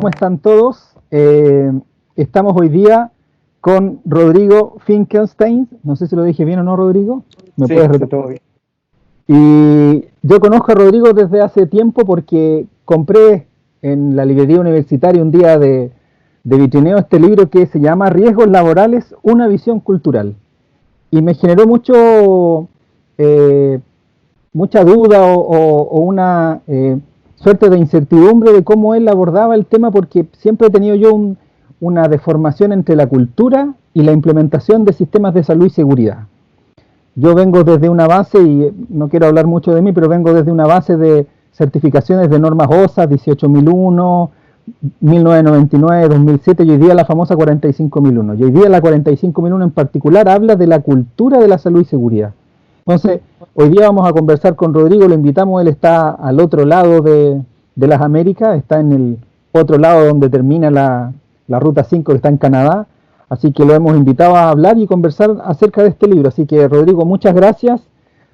¿Cómo están todos? Estamos hoy día con Rodrigo Finkelstein. No sé si lo dije bien o no, Rodrigo. ¿Me Sí, puedes sí, repetir? todo bien. Y yo conozco a Rodrigo desde hace tiempo porque compré en la librería universitaria un día de vitrineo este libro que se llama Riesgos Laborales, una visión cultural. Y me generó eh, mucha duda o una suerte de incertidumbre de cómo él abordaba el tema, porque siempre he tenido yo una deformación entre la cultura y la implementación de sistemas de salud y seguridad. Yo vengo desde una base, y no quiero hablar mucho de mí, pero vengo desde una base de certificaciones de normas OSA, 18001, 1999, 2007, y hoy día la famosa 45001. Y hoy día la 45001 en particular habla de la cultura de la salud y seguridad. Entonces, hoy día vamos a conversar con Rodrigo, lo invitamos, él está al otro lado de las Américas, está en el otro lado donde termina la Ruta 5 que está en Canadá, así que lo hemos invitado a hablar y conversar acerca de este libro. Así que Rodrigo, muchas gracias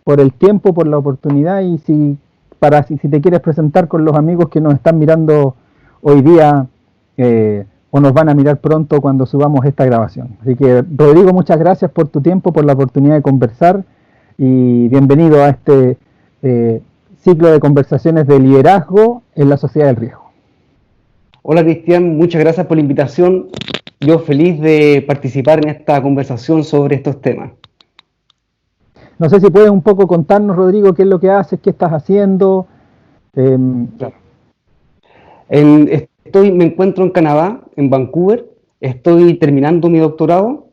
por el tiempo, por la oportunidad, y si te quieres presentar con los amigos que nos están mirando hoy día o nos van a mirar pronto cuando subamos esta grabación. Así que Rodrigo, muchas gracias por tu tiempo, por la oportunidad de conversar y bienvenido a este ciclo de conversaciones de liderazgo en la sociedad del riesgo. Hola Cristian, muchas gracias por la invitación. Yo feliz de participar en esta conversación sobre estos temas. No sé si puedes un poco contarnos, Rodrigo, qué es lo que haces, qué estás haciendo. Claro. Me encuentro en Canadá, en Vancouver. Estoy terminando mi doctorado.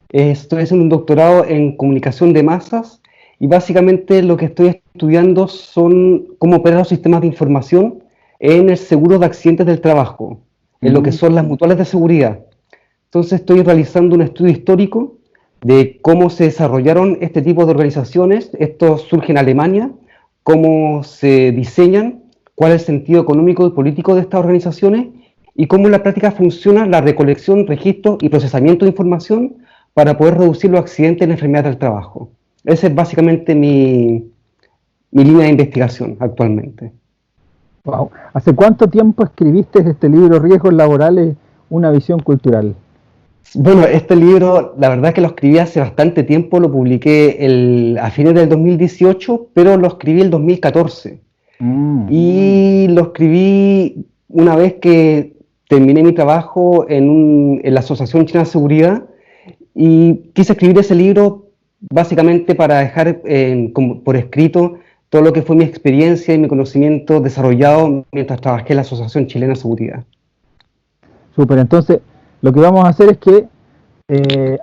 Estoy haciendo un doctorado en comunicación de masas y básicamente lo que estoy estudiando son cómo operar los sistemas de información en el seguro de accidentes del trabajo, en lo que son las mutuales de seguridad. Entonces estoy realizando un estudio histórico de cómo se desarrollaron este tipo de organizaciones. Esto surge en Alemania, cómo se diseñan, cuál es el sentido económico y político de estas organizaciones y cómo en la práctica funciona la recolección, registro y procesamiento de información para poder reducir los accidentes en enfermedades del trabajo. Esa es básicamente mi línea de investigación actualmente. Wow. ¿Hace cuánto tiempo escribiste este libro, Riesgos Laborales, una visión cultural? Bueno, este libro, la verdad es que lo escribí hace bastante tiempo, lo publiqué a fines del 2018, pero lo escribí el 2014. Y lo escribí una vez que terminé mi trabajo en la Asociación Chilena de Seguridad y quise escribir ese libro básicamente para dejar por escrito todo lo que fue mi experiencia y mi conocimiento desarrollado mientras trabajé en la Asociación Chilena de Seguridad. Súper, entonces lo que vamos a hacer es que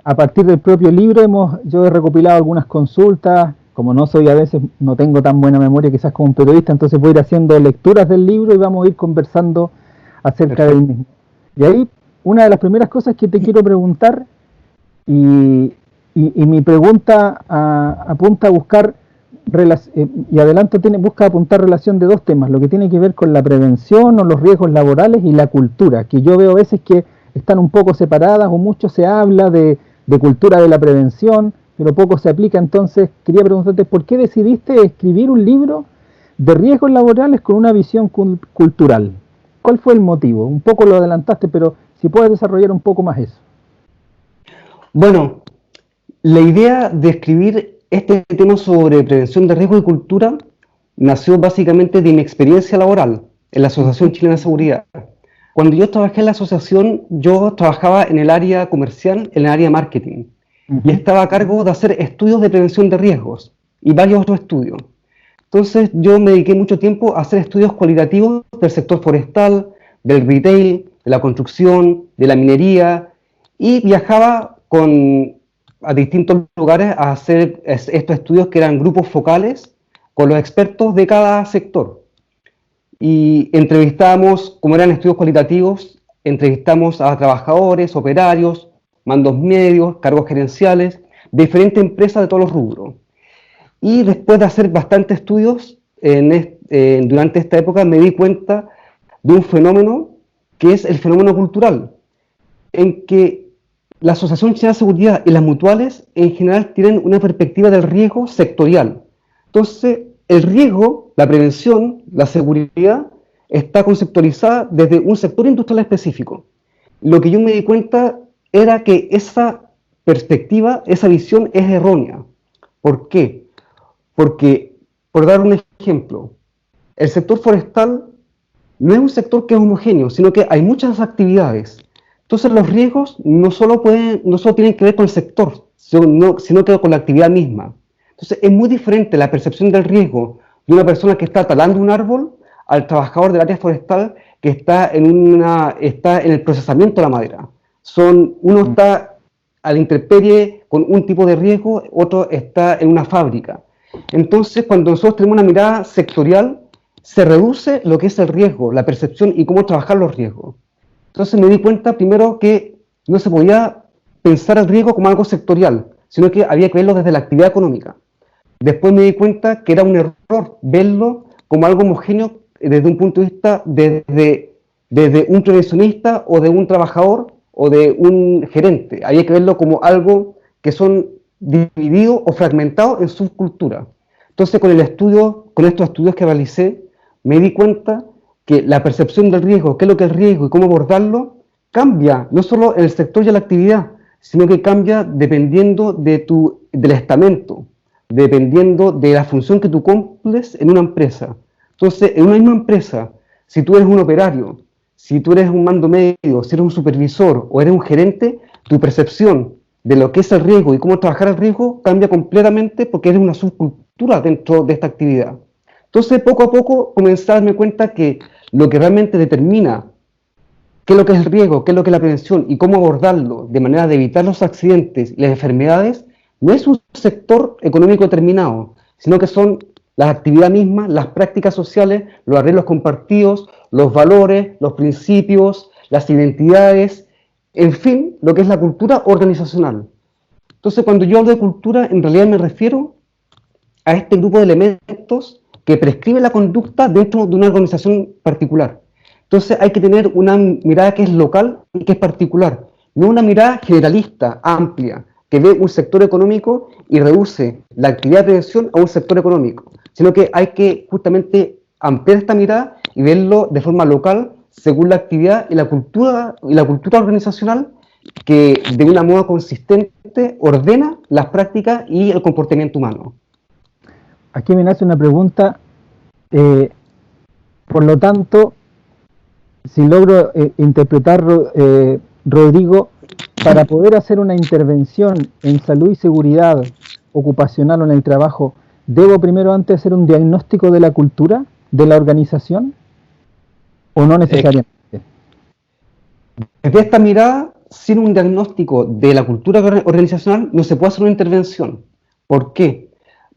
a partir del propio libro yo he recopilado algunas consultas, como no soy a veces, no tengo tan buena memoria quizás como un periodista, entonces voy a ir haciendo lecturas del libro y vamos a ir conversando acerca del mismo. Y ahí una de las primeras cosas que te quiero preguntar, y mi pregunta apunta a buscar, y adelante busca apuntar relación de dos temas, lo que tiene que ver con la prevención o los riesgos laborales y la cultura, que yo veo a veces que están un poco separadas o mucho se habla de cultura de la prevención, pero poco se aplica. Entonces quería preguntarte, ¿por qué decidiste escribir un libro de riesgos laborales con una visión cultural? ¿Cuál fue el motivo? Un poco lo adelantaste, pero si puedes desarrollar un poco más eso. Bueno, la idea de escribir este tema sobre prevención de riesgo y cultura nació básicamente de mi experiencia laboral en la Asociación Chilena de Seguridad. Cuando yo trabajé en la asociación, yo trabajaba en el área comercial, en el área marketing, y estaba a cargo de hacer estudios de prevención de riesgos y varios otros estudios. Entonces yo me dediqué mucho tiempo a hacer estudios cualitativos del sector forestal, del retail, de la construcción, de la minería, y viajaba a distintos lugares a hacer estos estudios que eran grupos focales con los expertos de cada sector. Y entrevistábamos, como eran estudios cualitativos, entrevistamos a trabajadores, operarios, mandos medios, cargos gerenciales, de diferentes empresas de todos los rubros. Y después de hacer bastantes estudios durante esta época me di cuenta de un fenómeno que es el fenómeno cultural, en que la Asociación Chilena de Seguridad y las mutuales en general tienen una perspectiva del riesgo sectorial. Entonces, el riesgo, la prevención, la seguridad está conceptualizada desde un sector industrial específico. Lo que yo me di cuenta era que esa perspectiva, esa visión es errónea. ¿Por qué? Porque, por dar un ejemplo, el sector forestal no es un sector que es homogéneo, sino que hay muchas actividades. Entonces los riesgos no solo tienen que ver con el sector, sino que con la actividad misma. Entonces es muy diferente la percepción del riesgo de una persona que está talando un árbol al trabajador del área forestal que está en el procesamiento de la madera. Uno está a la intemperie con un tipo de riesgo, otro está en una fábrica. Entonces, cuando nosotros tenemos una mirada sectorial, se reduce lo que es el riesgo, la percepción y cómo trabajar los riesgos. Entonces me di cuenta primero que no se podía pensar el riesgo como algo sectorial, sino que había que verlo desde la actividad económica. Después me di cuenta que era un error verlo como algo homogéneo desde un punto de vista desde un prevencionista o de un trabajador o de un gerente. Había que verlo como algo que son divididos o fragmentados en subculturas. Entonces con estos estudios que realicé, me di cuenta que la percepción del riesgo, qué es lo que es riesgo y cómo abordarlo, cambia, no solo en el sector y en la actividad, sino que cambia dependiendo del estamento, dependiendo de la función que tú cumples en una empresa. Entonces, en una misma empresa, si tú eres un operario, si tú eres un mando medio, si eres un supervisor o eres un gerente, tu percepción de lo que es el riesgo y cómo trabajar el riesgo cambia completamente porque eres una subcultura dentro de esta actividad. Entonces, poco a poco comencé a darme cuenta que lo que realmente determina qué es lo que es el riesgo, qué es lo que es la prevención y cómo abordarlo de manera de evitar los accidentes y las enfermedades, no es un sector económico determinado, sino que son las actividades mismas, las prácticas sociales, los arreglos compartidos, los valores, los principios, las identidades, en fin, lo que es la cultura organizacional. Entonces, cuando yo hablo de cultura, en realidad me refiero a este grupo de elementos que prescribe la conducta dentro de una organización particular. Entonces hay que tener una mirada que es local y que es particular, no una mirada generalista, amplia, que ve un sector económico y reduce la actividad de prevención a un sector económico, sino que hay que justamente ampliar esta mirada y verlo de forma local según la actividad y la cultura organizacional que de una modo consistente ordena las prácticas y el comportamiento humano. Aquí me nace una pregunta, por lo tanto, si logro interpretar, Rodrigo, para poder hacer una intervención en salud y seguridad ocupacional o en el trabajo, ¿debo primero antes hacer un diagnóstico de la cultura de la organización o no necesariamente? Desde esta mirada, sin un diagnóstico de la cultura organizacional, no se puede hacer una intervención. ¿Por qué?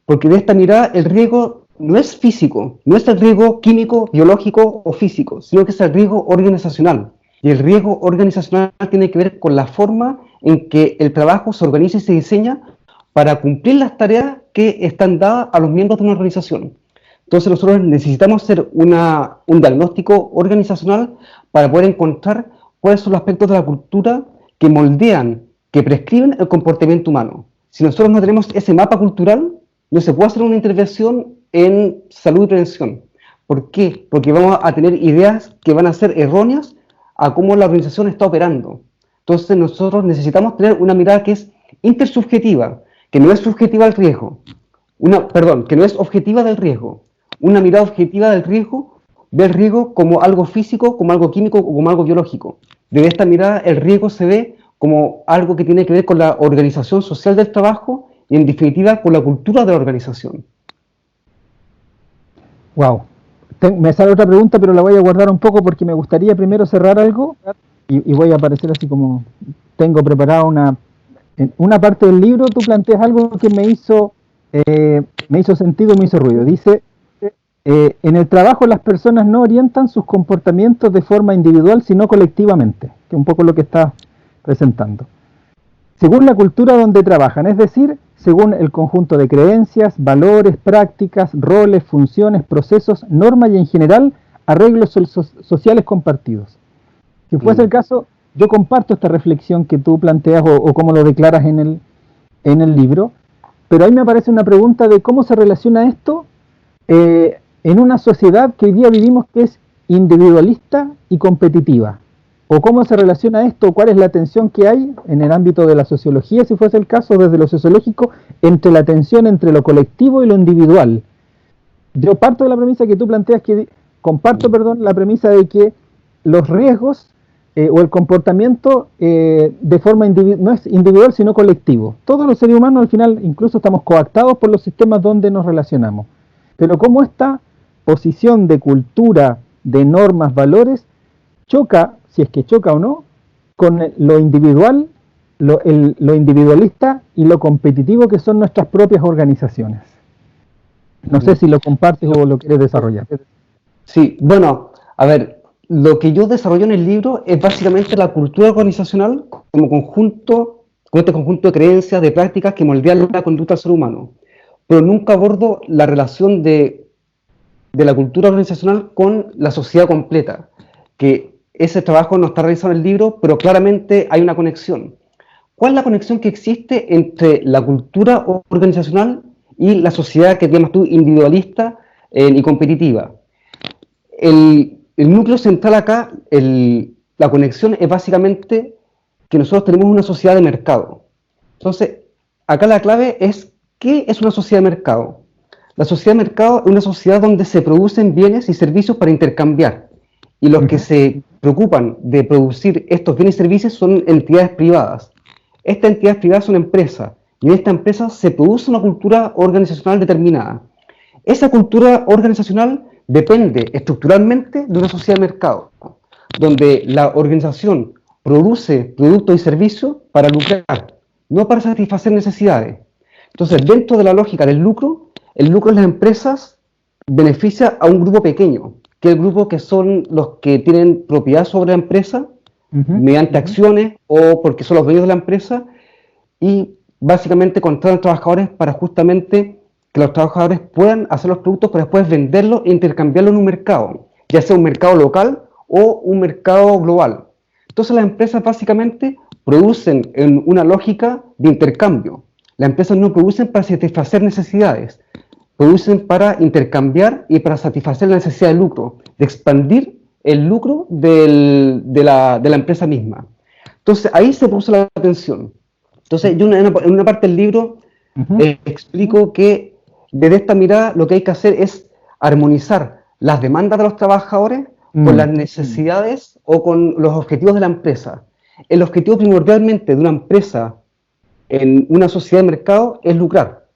Porque de esta mirada el riesgo no es físico, no es el riesgo químico, biológico o físico, sino que es el riesgo organizacional. Y el riesgo organizacional tiene que ver con la forma en que el trabajo se organiza y se diseña para cumplir las tareas que están dadas a los miembros de una organización. Entonces nosotros necesitamos hacer un diagnóstico organizacional para poder encontrar cuáles son los aspectos de la cultura que moldean, que prescriben el comportamiento humano. Si nosotros no tenemos ese mapa cultural, no se puede hacer una intervención en salud y prevención. ¿Por qué? Porque vamos a tener ideas que van a ser erróneas a cómo la organización está operando. Entonces nosotros necesitamos tener una mirada que es intersubjetiva, que no es subjetiva al riesgo. Que no es objetiva del riesgo. Una mirada objetiva del riesgo ve el riesgo como algo físico, como algo químico o como algo biológico. Desde esta mirada el riesgo se ve como algo que tiene que ver con la organización social del trabajo y en definitiva con la cultura de la organización. Wow. Me sale otra pregunta, pero la voy a guardar un poco porque me gustaría primero cerrar algo y voy a aparecer así como tengo preparada una parte del libro. Tú planteas algo que me hizo sentido, me hizo ruido. Dice, en el trabajo las personas no orientan sus comportamientos de forma individual, sino colectivamente, que es un poco lo que estás presentando. Según la cultura donde trabajan, es decir, según el conjunto de creencias, valores, prácticas, roles, funciones, procesos, normas y en general arreglos sociales compartidos. Si fuese el caso, yo comparto esta reflexión que tú planteas o cómo lo declaras en el libro, pero ahí me aparece una pregunta de cómo se relaciona esto en una sociedad que hoy día vivimos que es individualista y competitiva. ¿O cómo se relaciona esto? ¿Cuál es la tensión que hay en el ámbito de la sociología, si fuese el caso, desde lo sociológico, entre la tensión entre lo colectivo y lo individual? Yo parto de la premisa que tú planteas, la premisa de que los riesgos o el comportamiento de forma no es individual sino colectivo. Todos los seres humanos al final incluso estamos coactados por los sistemas donde nos relacionamos. Pero cómo esta posición de cultura, de normas, valores, choca, si es que choca o no, con lo individual, lo individualista y lo competitivo que son nuestras propias organizaciones. No sé si lo compartes o lo quieres desarrollar. Sí, bueno, a ver, lo que yo desarrollo en el libro es básicamente la cultura organizacional como conjunto, como este conjunto de creencias, de prácticas que moldean la conducta del ser humano. Pero nunca abordo la relación de la cultura organizacional con la sociedad completa, que ese trabajo no está realizado en el libro, pero claramente hay una conexión. ¿Cuál es la conexión que existe entre la cultura organizacional y la sociedad que llamas tú individualista y competitiva? El núcleo central acá, la conexión es básicamente que nosotros tenemos una sociedad de mercado. Entonces, acá la clave es, ¿qué es una sociedad de mercado? La sociedad de mercado es una sociedad donde se producen bienes y servicios para intercambiar. Y los que se preocupan de producir estos bienes y servicios son entidades privadas. Estas entidades privadas son empresas. Y en esta empresa se produce una cultura organizacional determinada. Esa cultura organizacional depende estructuralmente de una sociedad de mercado, donde la organización produce productos y servicios para lucrar, no para satisfacer necesidades. Entonces, dentro de la lógica del lucro, el lucro en las empresas beneficia a un grupo pequeño, que es el grupo que son los que tienen propiedad sobre la empresa, mediante acciones o porque son los dueños de la empresa, y básicamente contratan trabajadores para justamente que los trabajadores puedan hacer los productos para después venderlos e intercambiarlos en un mercado, ya sea un mercado local o un mercado global. Entonces las empresas básicamente producen en una lógica de intercambio. Las empresas no producen para satisfacer necesidades, producen para intercambiar y para satisfacer la necesidad de lucro, de expandir el lucro de la empresa misma. Entonces ahí se produce la tensión. Entonces yo en una parte del libro explico que desde esta mirada lo que hay que hacer es armonizar las demandas de los trabajadores con las necesidades o con los objetivos de la empresa. El objetivo primordialmente de una empresa en una sociedad de mercado es lucrar.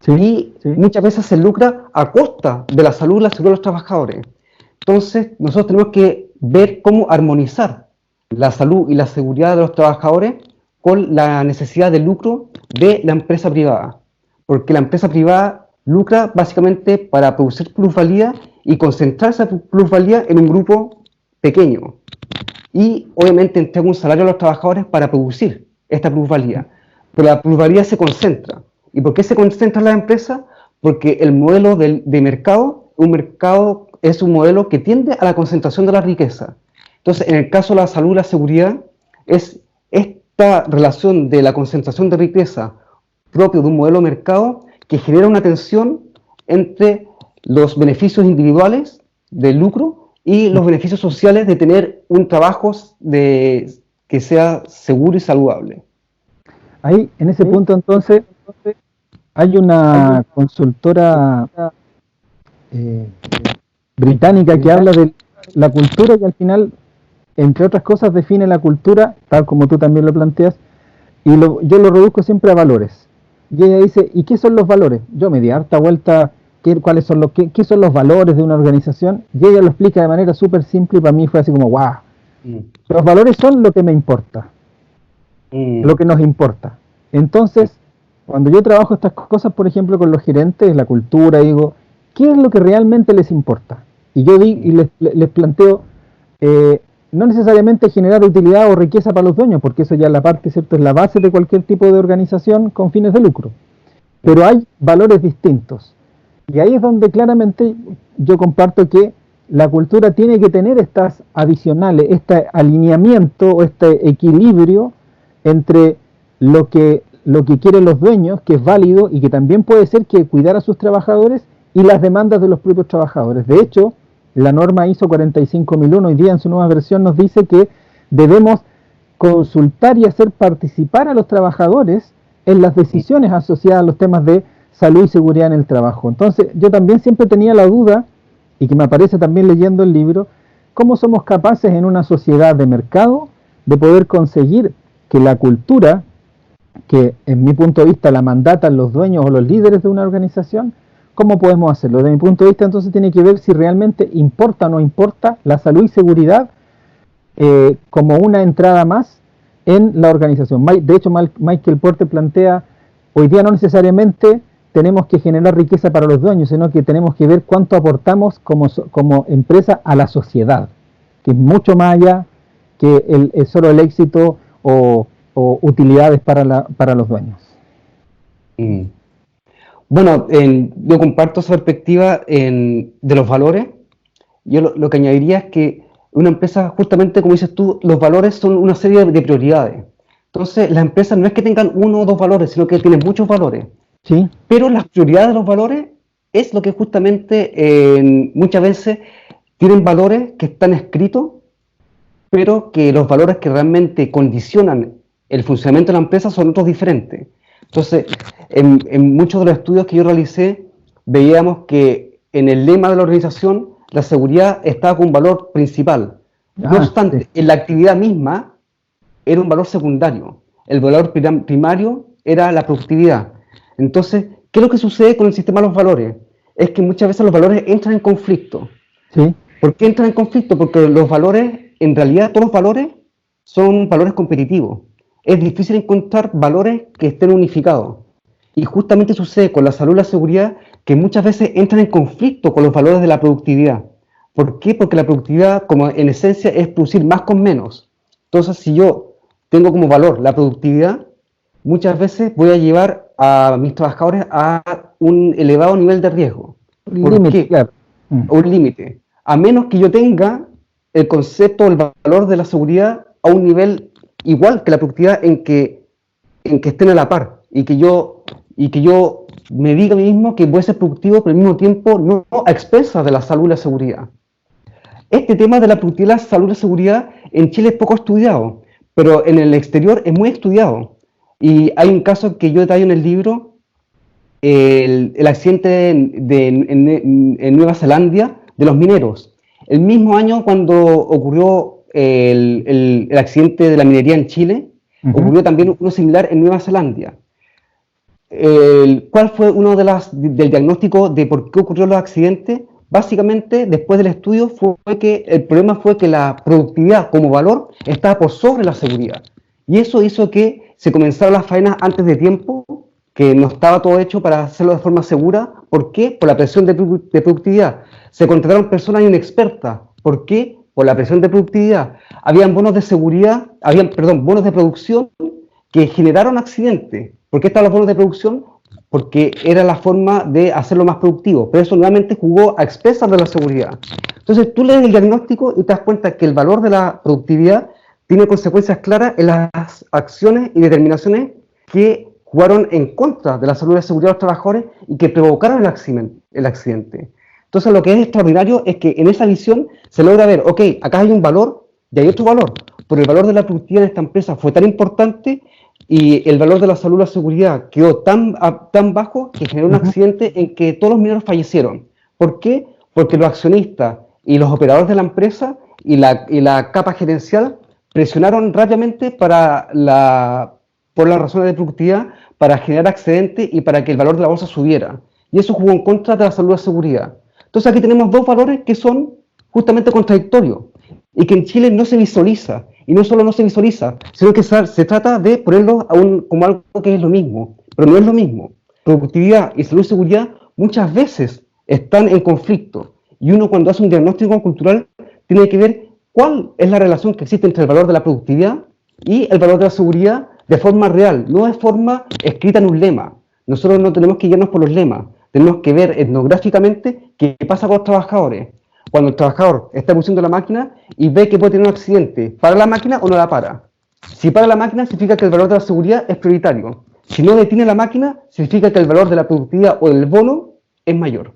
Y muchas veces se lucra a costa de la salud y la seguridad de los trabajadores. Entonces nosotros tenemos que ver cómo armonizar la salud y la seguridad de los trabajadores con la necesidad de lucro de la empresa privada. Porque la empresa privada lucra básicamente para producir plusvalía y concentrar esa plusvalía en un grupo pequeño. Y obviamente entrega un salario a los trabajadores para producir esta plusvalía. Pero la plusvalía se concentra. ¿Y por qué se concentra en las empresas? Porque el modelo de mercado, es un modelo que tiende a la concentración de la riqueza. Entonces, en el caso de la salud y la seguridad, es esta relación de la concentración de riqueza propio de un modelo de mercado que genera una tensión entre los beneficios individuales del lucro y los beneficios sociales de tener un trabajo que sea seguro y saludable. Ahí, en ese punto entonces, hay una consultora británica que habla de la cultura y al final, entre otras cosas, define la cultura, tal como tú también lo planteas, y yo lo reduzco siempre a valores. Y ella dice, ¿y qué son los valores? Yo me di harta vuelta, ¿qué son los valores de una organización? Y ella lo explica de manera súper simple y para mí fue así como, ¡guau! Los valores son lo que me importa, lo que nos importa. Entonces, cuando yo trabajo estas cosas, por ejemplo, con los gerentes, la cultura, digo, ¿qué es lo que realmente les importa? Y yo les planteo, no necesariamente generar utilidad o riqueza para los dueños, porque eso ya es la parte, ¿cierto? Es la base de cualquier tipo de organización con fines de lucro. Pero hay valores distintos. Y ahí es donde claramente yo comparto que la cultura tiene que tener estas adicionales, este alineamiento o este equilibrio entre lo que quieren los dueños, que es válido y que también puede ser que cuidar a sus trabajadores y las demandas de los propios trabajadores. De hecho, la norma ISO 45001 hoy día en su nueva versión nos dice que debemos consultar y hacer participar a los trabajadores en las decisiones asociadas a los temas de salud y seguridad en el trabajo. Entonces, yo también siempre tenía la duda, y que me aparece también leyendo el libro, cómo somos capaces en una sociedad de mercado de poder conseguir que la cultura, que en mi punto de vista la mandatan los dueños o los líderes de una organización, ¿cómo podemos hacerlo? Desde mi punto de vista entonces tiene que ver si realmente importa o no importa la salud y seguridad como una entrada más en la organización. De hecho, Michael Porter plantea, hoy día no necesariamente tenemos que generar riqueza para los dueños, sino que tenemos que ver cuánto aportamos como empresa a la sociedad, que es mucho más allá que solo el éxito o utilidades para los dueños. Bueno, yo comparto esa perspectiva de los valores. Yo lo que añadiría es que una empresa, justamente como dices tú, los valores son una serie de prioridades. Entonces, las empresas no es que tengan uno o dos valores, sino que tienen muchos valores. ¿Sí? Pero las prioridades de los valores es lo que justamente muchas veces tienen valores que están escritos, pero que los valores que realmente condicionan el funcionamiento de la empresa son otros diferentes. Entonces, en muchos de los estudios que yo realicé, veíamos que en el lema de la organización, la seguridad estaba como un valor principal. No obstante, en la actividad misma era un valor secundario. El valor primario era la productividad. Entonces, ¿qué es lo que sucede con el sistema de los valores? Es que muchas veces los valores entran en conflicto. ¿Sí? ¿Por qué entran en conflicto? Porque los valores, en realidad todos los valores son valores competitivos. Es difícil encontrar valores que estén unificados. Y justamente sucede con la salud y la seguridad que muchas veces entran en conflicto con los valores de la productividad. ¿Por qué? Porque la productividad, como en esencia, es producir más con menos. Entonces, si yo tengo como valor la productividad, muchas veces voy a llevar a mis trabajadores a un elevado nivel de riesgo. ¿Por qué? Claro. Un límite. A menos que yo tenga el concepto, el valor de la seguridad a un nivel igual que la productividad en que estén a la par y que yo me diga a mí mismo que voy a ser productivo, pero al mismo tiempo no a expensas de la salud y la seguridad. Este tema de la productividad, la salud y la seguridad en Chile es poco estudiado, pero en el exterior es muy estudiado. Y hay un caso que yo detallo en el libro, el accidente en Nueva Zelanda de los mineros. El mismo año cuando ocurrió el accidente de la minería en Chile, ocurrió también uno similar en Nueva Zelanda. ¿Cuál fue uno del diagnóstico de por qué ocurrió los accidentes? Básicamente, después del estudio, fue que el problema fue que la productividad como valor estaba por sobre la seguridad. Y eso hizo que se comenzaran las faenas antes de tiempo, que no estaba todo hecho para hacerlo de forma segura. ¿Por qué? Por la presión de productividad. Se contrataron personas inexpertas. ¿Por qué? Por la presión de productividad. Habían bonos de seguridad, bonos de producción que generaron accidentes. ¿Por qué estaban los bonos de producción? Porque era la forma de hacerlo más productivo, pero eso nuevamente jugó a expensas de la seguridad. Entonces tú lees el diagnóstico y te das cuenta que el valor de la productividad tiene consecuencias claras en las acciones y determinaciones que jugaron en contra de la salud y la seguridad de los trabajadores y que provocaron el accidente. Entonces lo que es extraordinario es que en esa visión se logra ver, ok, acá hay un valor y hay otro valor, pero el valor de la productividad en esta empresa fue tan importante y el valor de la salud y la seguridad quedó tan bajo que generó un accidente en que todos los mineros fallecieron. ¿Por qué? Porque los accionistas y los operadores de la empresa y la capa gerencial presionaron rápidamente por las razones de productividad para generar excedente y para que el valor de la bolsa subiera. Y eso jugó en contra de la salud y la seguridad. Entonces aquí tenemos dos valores que son justamente contradictorios y que en Chile no se visualiza. Y no solo no se visualiza, sino que se trata de ponerlo como algo que es lo mismo. Pero no es lo mismo. Productividad y salud y seguridad muchas veces están en conflicto. Y uno cuando hace un diagnóstico cultural tiene que ver cuál es la relación que existe entre el valor de la productividad y el valor de la seguridad de forma real, no de forma escrita en un lema. Nosotros no tenemos que guiarnos por los lemas, tenemos que ver etnográficamente qué pasa con los trabajadores. Cuando el trabajador está produciendo la máquina y ve que puede tener un accidente, ¿para la máquina o no la para? Si para la máquina, significa que el valor de la seguridad es prioritario. Si no detiene la máquina, significa que el valor de la productividad o del bono es mayor.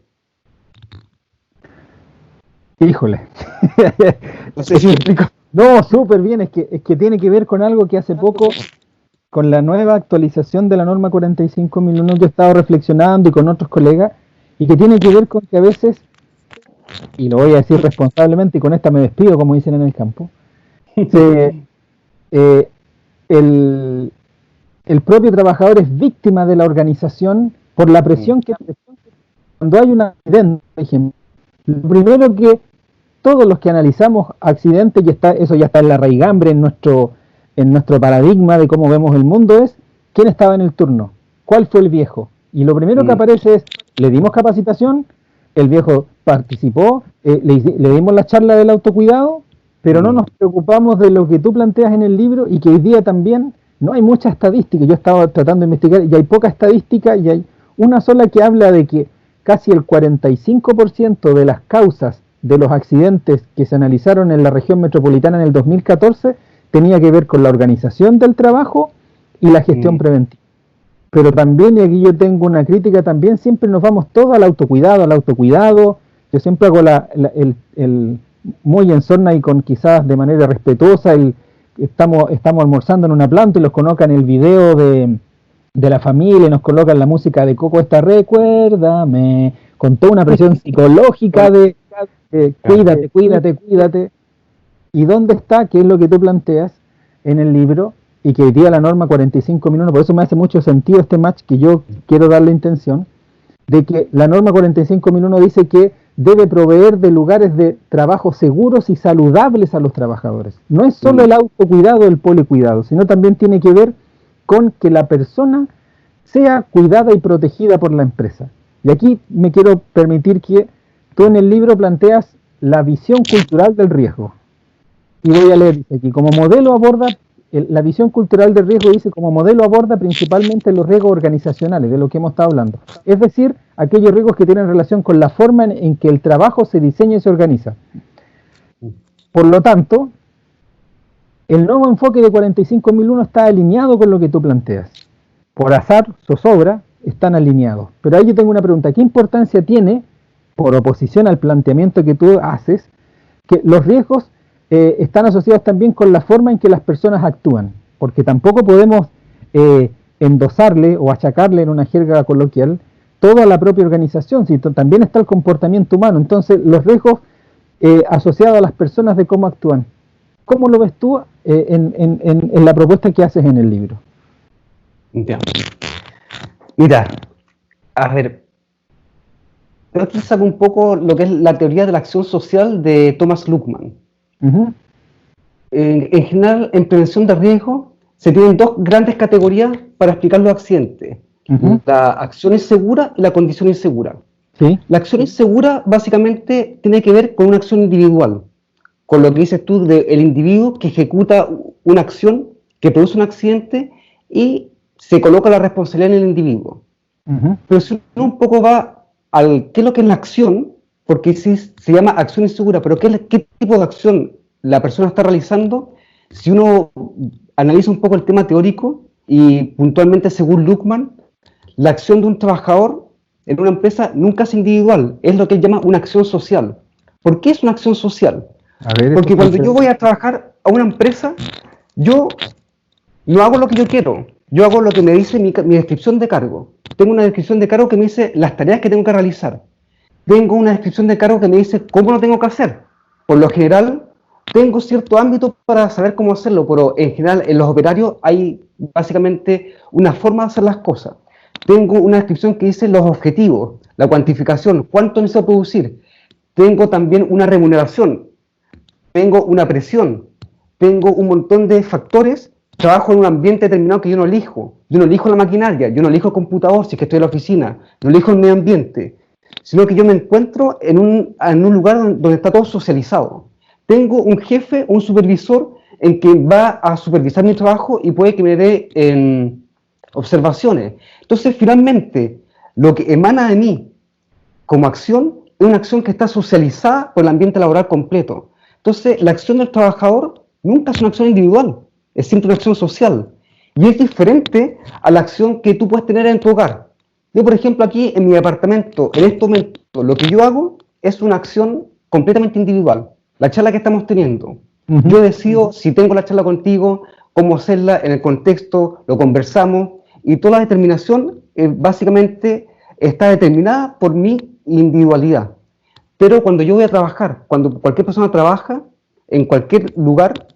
Híjole. No sé si me explico. No, súper bien, es que tiene que ver con algo que hace poco, con la nueva actualización de la norma 45.001, yo he estado reflexionando y con otros colegas, y que tiene que ver con que a veces, y lo voy a decir responsablemente, y con esta me despido, como dicen en el campo, se, eh, el, el propio trabajador es víctima de la organización por la presión que cuando hay un accidente, por ejemplo, lo primero que todos los que analizamos accidentes, y está, eso ya está en la raigambre en nuestro paradigma de cómo vemos el mundo, es quién estaba en el turno, cuál fue el viejo. Y lo primero que aparece es, le dimos capacitación, el viejo participó, le dimos la charla del autocuidado, pero no nos preocupamos de lo que tú planteas en el libro y que hoy día también no hay mucha estadística. Yo estaba tratando de investigar y hay poca estadística y hay una sola que habla de que casi el 45% de las causas de los accidentes que se analizaron en la región metropolitana en el 2014 tenía que ver con la organización del trabajo y la gestión preventiva. Pero también, y aquí yo tengo una crítica, también siempre nos vamos todos al autocuidado, al autocuidado. Yo siempre hago muy en sorna y con quizás de manera respetuosa, estamos almorzando en una planta y los colocan el video de la familia y nos colocan la música de Coco, esta recuérdame, con toda una presión psicológica de cuídate, cuídate, cuídate. ¿Y dónde está? ¿Qué es lo que tú planteas en el libro? Y que hoy día la norma 45.001, por eso me hace mucho sentido este match que yo quiero darle intención, de que la norma 45.001 dice que debe proveer de lugares de trabajo seguros y saludables a los trabajadores. No es solo el autocuidado, el policuidado, sino también tiene que ver con que la persona sea cuidada y protegida por la empresa. Y aquí me quiero permitir que tú en el libro planteas la visión cultural del riesgo. Y voy a leer, dice aquí, como modelo aborda, la visión cultural del riesgo dice, como modelo aborda principalmente los riesgos organizacionales, de lo que hemos estado hablando. Es decir, aquellos riesgos que tienen relación con la forma en que el trabajo se diseña y se organiza. Por lo tanto, el nuevo enfoque de 45.001 está alineado con lo que tú planteas. Por azar, zozobra, están alineados. Pero ahí yo tengo una pregunta, ¿qué importancia tiene, por oposición al planteamiento que tú haces, que los riesgos están asociados también con la forma en que las personas actúan? Porque tampoco podemos endosarle o achacarle en una jerga coloquial toda la propia organización, si también está el comportamiento humano. Entonces, los riesgos asociados a las personas de cómo actúan. ¿Cómo lo ves tú en la propuesta que haces en el libro? Ya. Mira, a ver, aquí saco un poco lo que es la teoría de la acción social de Thomas Luckmann. En general, en prevención de riesgo se tienen dos grandes categorías para explicar los accidentes. La acción insegura y la condición insegura. ¿Sí? La acción insegura básicamente tiene que ver con una acción individual, con lo que dices tú del individuo que ejecuta una acción que produce un accidente y se coloca la responsabilidad en el individuo. Pero si uno un poco va al qué es lo que es la acción, porque sí se llama acción insegura, pero qué tipo de acción la persona está realizando, si uno analiza un poco el tema teórico y puntualmente según Luckmann, la acción de un trabajador en una empresa nunca es individual, es lo que él llama una acción social. ¿Por qué es una acción social? Porque cuando yo voy a trabajar a una empresa, yo no hago lo que yo quiero, yo hago lo que me dice mi descripción de cargo. Tengo una descripción de cargo que me dice las tareas que tengo que realizar. Tengo una descripción de cargo que me dice cómo lo tengo que hacer. Por lo general, tengo cierto ámbito para saber cómo hacerlo, pero en general en los operarios hay básicamente una forma de hacer las cosas. Tengo una descripción que dice los objetivos, la cuantificación, cuánto necesito producir. Tengo también una remuneración, tengo una presión, tengo un montón de factores. Trabajo en un ambiente determinado que yo no elijo. Yo no elijo la maquinaria, yo no elijo el computador si es que estoy en la oficina, no elijo el medio ambiente, sino que yo me encuentro en un lugar donde está todo socializado. Tengo un jefe, un supervisor, en que va a supervisar mi trabajo y puede que me dé observaciones. Entonces, finalmente, lo que emana de mí como acción es una acción que está socializada por el ambiente laboral completo. Entonces, la acción del trabajador nunca es una acción individual, es siempre una acción social. Y es diferente a la acción que tú puedes tener en tu hogar. Yo, por ejemplo, aquí en mi departamento, en este momento, lo que yo hago es una acción completamente individual. La charla que estamos teniendo, Ujú. yo decido si tengo la charla contigo, cómo hacerla, en el contexto, lo conversamos, y toda la determinación básicamente está determinada por mi individualidad. Pero cuando yo voy a trabajar, cuando cualquier persona trabaja en cualquier lugar,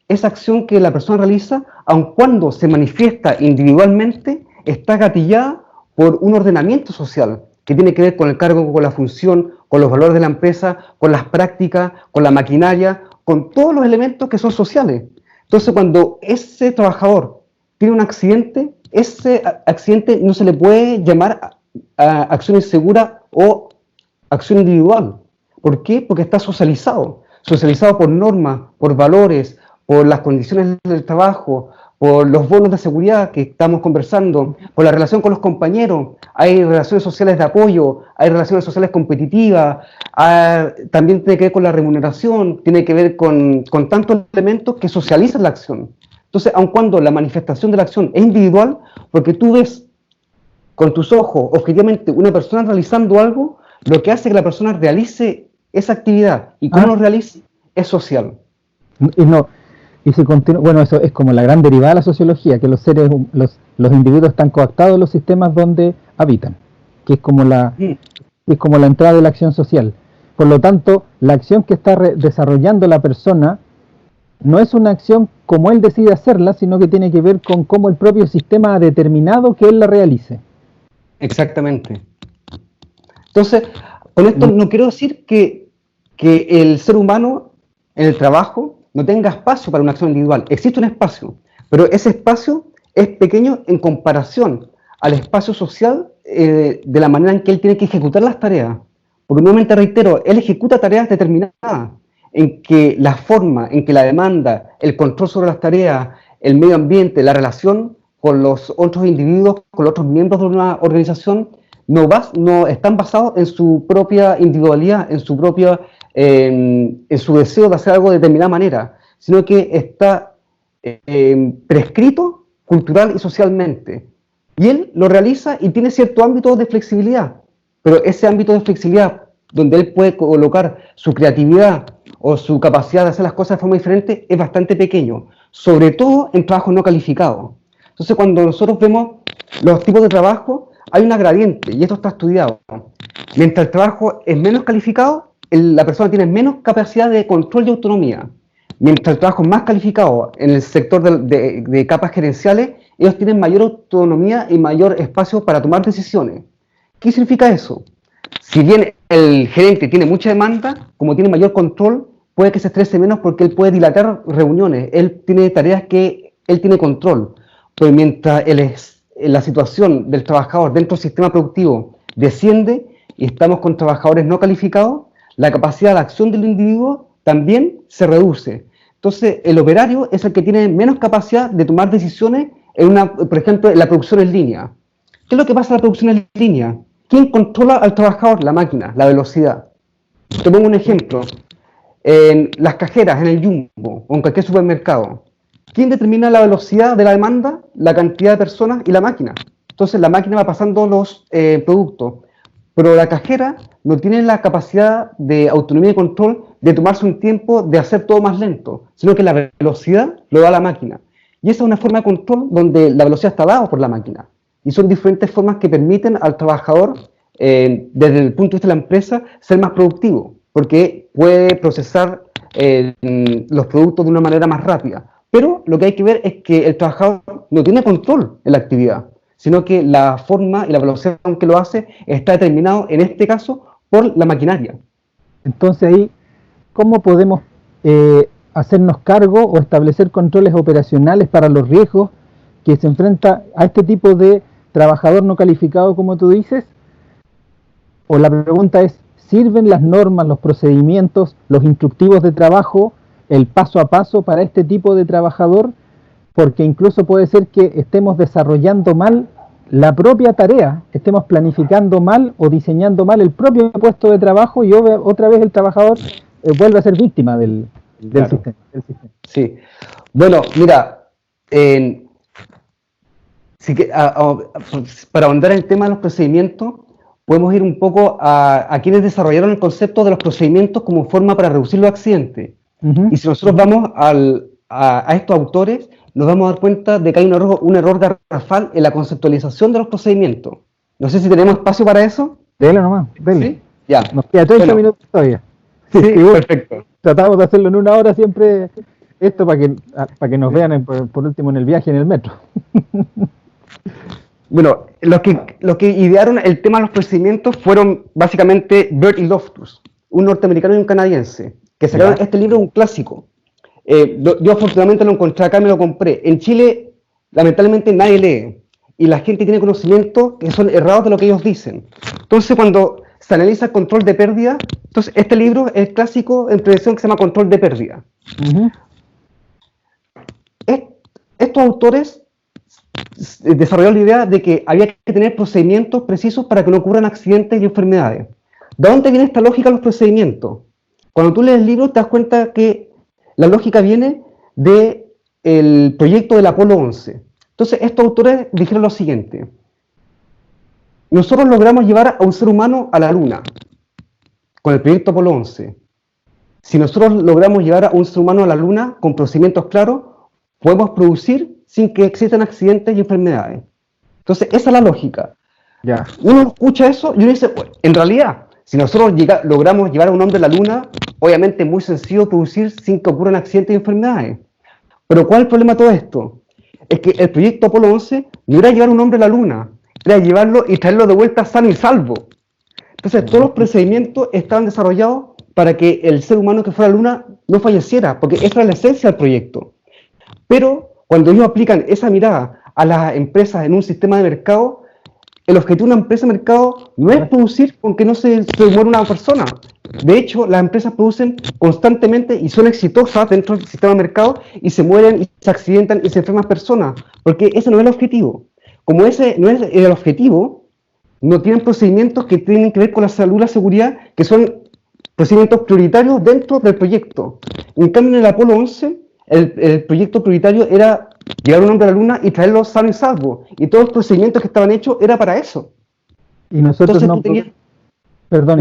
esa acción que la persona realiza, aun cuando se manifiesta individualmente, está gatillada por un ordenamiento social que tiene que ver con el cargo, con la función, con los valores de la empresa, con las prácticas, con la maquinaria, con todos los elementos que son sociales. Entonces, cuando ese trabajador tiene un accidente, ese accidente no se le puede llamar a acción insegura o acción individual. ¿Por qué? Porque está socializado. Socializado por normas, por valores, por las condiciones del trabajo, por los bonos de seguridad que estamos conversando, por la relación con los compañeros. Hay relaciones sociales de apoyo, hay relaciones sociales competitivas, también tiene que ver con la remuneración, tiene que ver con tantos elementos que socializan la acción. Entonces, aun cuando la manifestación de la acción es individual, porque tú ves con tus ojos, objetivamente, una persona realizando algo, lo que hace que la persona realice esa actividad y cómo lo realice es social. Y no, y se continúa, bueno, eso es como la gran derivada de la sociología, que los seres, los individuos están coactados en los sistemas donde habitan, que es como es como la entrada de la acción social. Por lo tanto, la acción que está desarrollando la persona no es una acción como él decide hacerla, sino que tiene que ver con cómo el propio sistema ha determinado que él la realice. Exactamente. Entonces, con esto no quiero decir que el ser humano en el trabajo no tenga espacio para una acción individual. Existe un espacio, pero ese espacio es pequeño en comparación al espacio social de la manera en que él tiene que ejecutar las tareas. Porque nuevamente reitero, él ejecuta tareas determinadas, en que la forma, en que la demanda, el control sobre las tareas, el medio ambiente, la relación con los otros individuos, con los otros miembros de una organización, no están basados en su propia individualidad, en su deseo de hacer algo de determinada manera, sino que está prescrito cultural y socialmente. Y él lo realiza y tiene cierto ámbito de flexibilidad, pero ese ámbito de flexibilidad donde él puede colocar su creatividad o su capacidad de hacer las cosas de forma diferente es bastante pequeño, sobre todo en trabajos no calificados. Entonces, cuando nosotros vemos los tipos de trabajo, hay una gradiente, y esto está estudiado. Mientras el trabajo es menos calificado, la persona tiene menos capacidad de control y autonomía. Mientras el trabajo es más calificado en el sector de capas gerenciales, ellos tienen mayor autonomía y mayor espacio para tomar decisiones. ¿Qué significa eso? Si bien el gerente tiene mucha demanda, como tiene mayor control, puede que se estrese menos porque él puede dilatar reuniones, él tiene tareas que él tiene control. Pero mientras la situación del trabajador dentro del sistema productivo desciende y estamos con trabajadores no calificados, la capacidad de acción del individuo también se reduce. Entonces, el operario es el que tiene menos capacidad de tomar decisiones, por ejemplo, en la producción en línea. ¿Qué es lo que pasa en la producción en línea? ¿Quién controla al trabajador? La máquina, la velocidad. Te pongo un ejemplo. En las cajeras, en el Jumbo o en cualquier supermercado, ¿quién determina la velocidad de la demanda? La cantidad de personas y la máquina. Entonces la máquina va pasando los productos, pero la cajera no tiene la capacidad de autonomía y control de tomarse un tiempo de hacer todo más lento, sino que la velocidad lo da la máquina. Y esa es una forma de control donde la velocidad está dada por la máquina. Y son diferentes formas que permiten al trabajador, desde el punto de vista de la empresa, ser más productivo, porque puede procesar los productos de una manera más rápida. Pero lo que hay que ver es que el trabajador no tiene control en la actividad, sino que la forma y la velocidad con que lo hace está determinado, en este caso, por la maquinaria. Entonces ahí, ¿cómo podemos hacernos cargo o establecer controles operacionales para los riesgos que se enfrenta a este tipo de trabajador no calificado, como tú dices? O la pregunta es, ¿sirven las normas, los procedimientos, los instructivos de trabajo, el paso a paso para este tipo de trabajador? Porque incluso puede ser que estemos desarrollando mal la propia tarea, estemos planificando mal o diseñando mal el propio puesto de trabajo y otra vez el trabajador vuelve a ser víctima del Claro. sistema. Sí. Bueno, mira, para ahondar en el tema de los procedimientos, podemos ir un poco a quienes desarrollaron el concepto de los procedimientos como forma para reducir los accidentes. Y si nosotros vamos a estos autores, nos vamos a dar cuenta de que hay un error garrafal en la conceptualización de los procedimientos. No sé si tenemos espacio para eso. Dele nomás, dele. ¿Sí? Ya. Nos queda 30 minutos todavía. Sí, bueno, perfecto. Tratamos de hacerlo en 1 hora siempre, esto para que nos vean por último en el viaje en el metro. Bueno, los que idearon el tema de los procedimientos fueron básicamente Bird y Loftus, un norteamericano y un canadiense, que sacaron este libro, un clásico. Yo afortunadamente lo encontré acá, me lo compré. En Chile, lamentablemente, nadie lee. Y la gente tiene conocimientos que son errados de lo que ellos dicen. Entonces, cuando se analiza el control de pérdida, entonces este libro es clásico en prevención que se llama Control de pérdida. Estos autores desarrollaron la idea de que había que tener procedimientos precisos para que no ocurran accidentes y enfermedades. ¿De dónde viene esta lógica de los procedimientos? Cuando tú lees el libro te das cuenta que la lógica viene del proyecto del Apolo 11. Entonces estos autores dijeron lo siguiente: nosotros logramos llevar a un ser humano a la Luna con el proyecto Apolo 11. Si nosotros logramos llevar a un ser humano a la Luna con procedimientos claros, podemos producir sin que existan accidentes y enfermedades. Entonces esa es la lógica. Uno escucha eso y uno dice, pues, en realidad, si nosotros logramos llevar a un hombre a la Luna, obviamente es muy sencillo producir sin que ocurran accidentes y enfermedades. Pero ¿cuál es el problema de todo esto? Es que el proyecto Apolo 11 no era llevar a un hombre a la Luna, era llevarlo y traerlo de vuelta sano y salvo. Entonces todos los procedimientos estaban desarrollados para que el ser humano que fuera a la Luna no falleciera, porque esa era la esencia del proyecto. Pero cuando ellos aplican esa mirada a las empresas en un sistema de mercado, el objetivo de una empresa de mercado no es producir con que no se muera una persona. De hecho, las empresas producen constantemente y son exitosas dentro del sistema de mercado y se mueren y se accidentan y se enferman personas, porque ese no es el objetivo. Como ese no es el objetivo, no tienen procedimientos que tienen que ver con la salud y la seguridad, que son procedimientos prioritarios dentro del proyecto. En cambio, en el Apolo 11, el proyecto prioritario era llevar un hombre a la Luna y traerlo sano y salvo. Y todos los procedimientos que estaban hechos era para eso. Y nosotros y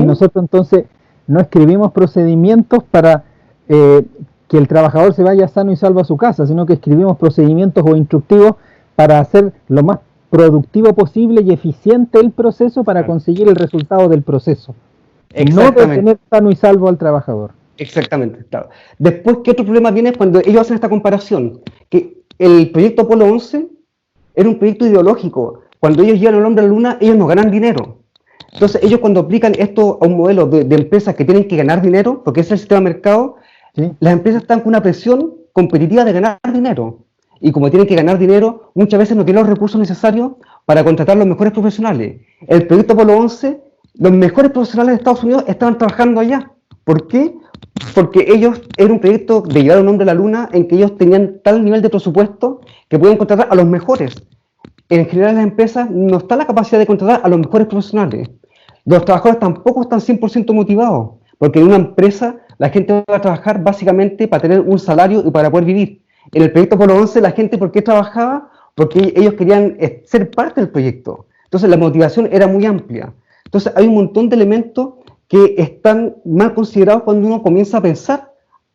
nosotros entonces no escribimos procedimientos para que el trabajador se vaya sano y salvo a su casa, sino que escribimos procedimientos o instructivos para hacer lo más productivo posible y eficiente el proceso para conseguir el resultado del proceso. No de tener sano y salvo al trabajador. Exactamente, claro. Después, ¿qué otro problema viene cuando ellos hacen esta comparación? Que el proyecto Apolo 11 era un proyecto ideológico. Cuando ellos llevan al hombre a la Luna, ellos no ganan dinero. Entonces, ellos cuando aplican esto a un modelo de empresas que tienen que ganar dinero, porque ese es el sistema de mercado, las empresas están con una presión competitiva de ganar dinero. Y como tienen que ganar dinero, muchas veces no tienen los recursos necesarios para contratar los mejores profesionales. El proyecto Apolo 11, los mejores profesionales de Estados Unidos estaban trabajando allá. ¿Por qué? Porque ellos, era un proyecto de llevar a un hombre a la Luna en que ellos tenían tal nivel de presupuesto que podían contratar a los mejores. En general, en las empresas no está la capacidad de contratar a los mejores profesionales. Los trabajadores tampoco están 100% motivados, porque en una empresa la gente va a trabajar básicamente para tener un salario y para poder vivir. En el proyecto Apolo 11, la gente, ¿por qué trabajaba? Porque ellos querían ser parte del proyecto. Entonces, la motivación era muy amplia. Entonces, hay un montón de elementos que están mal considerados cuando uno comienza a pensar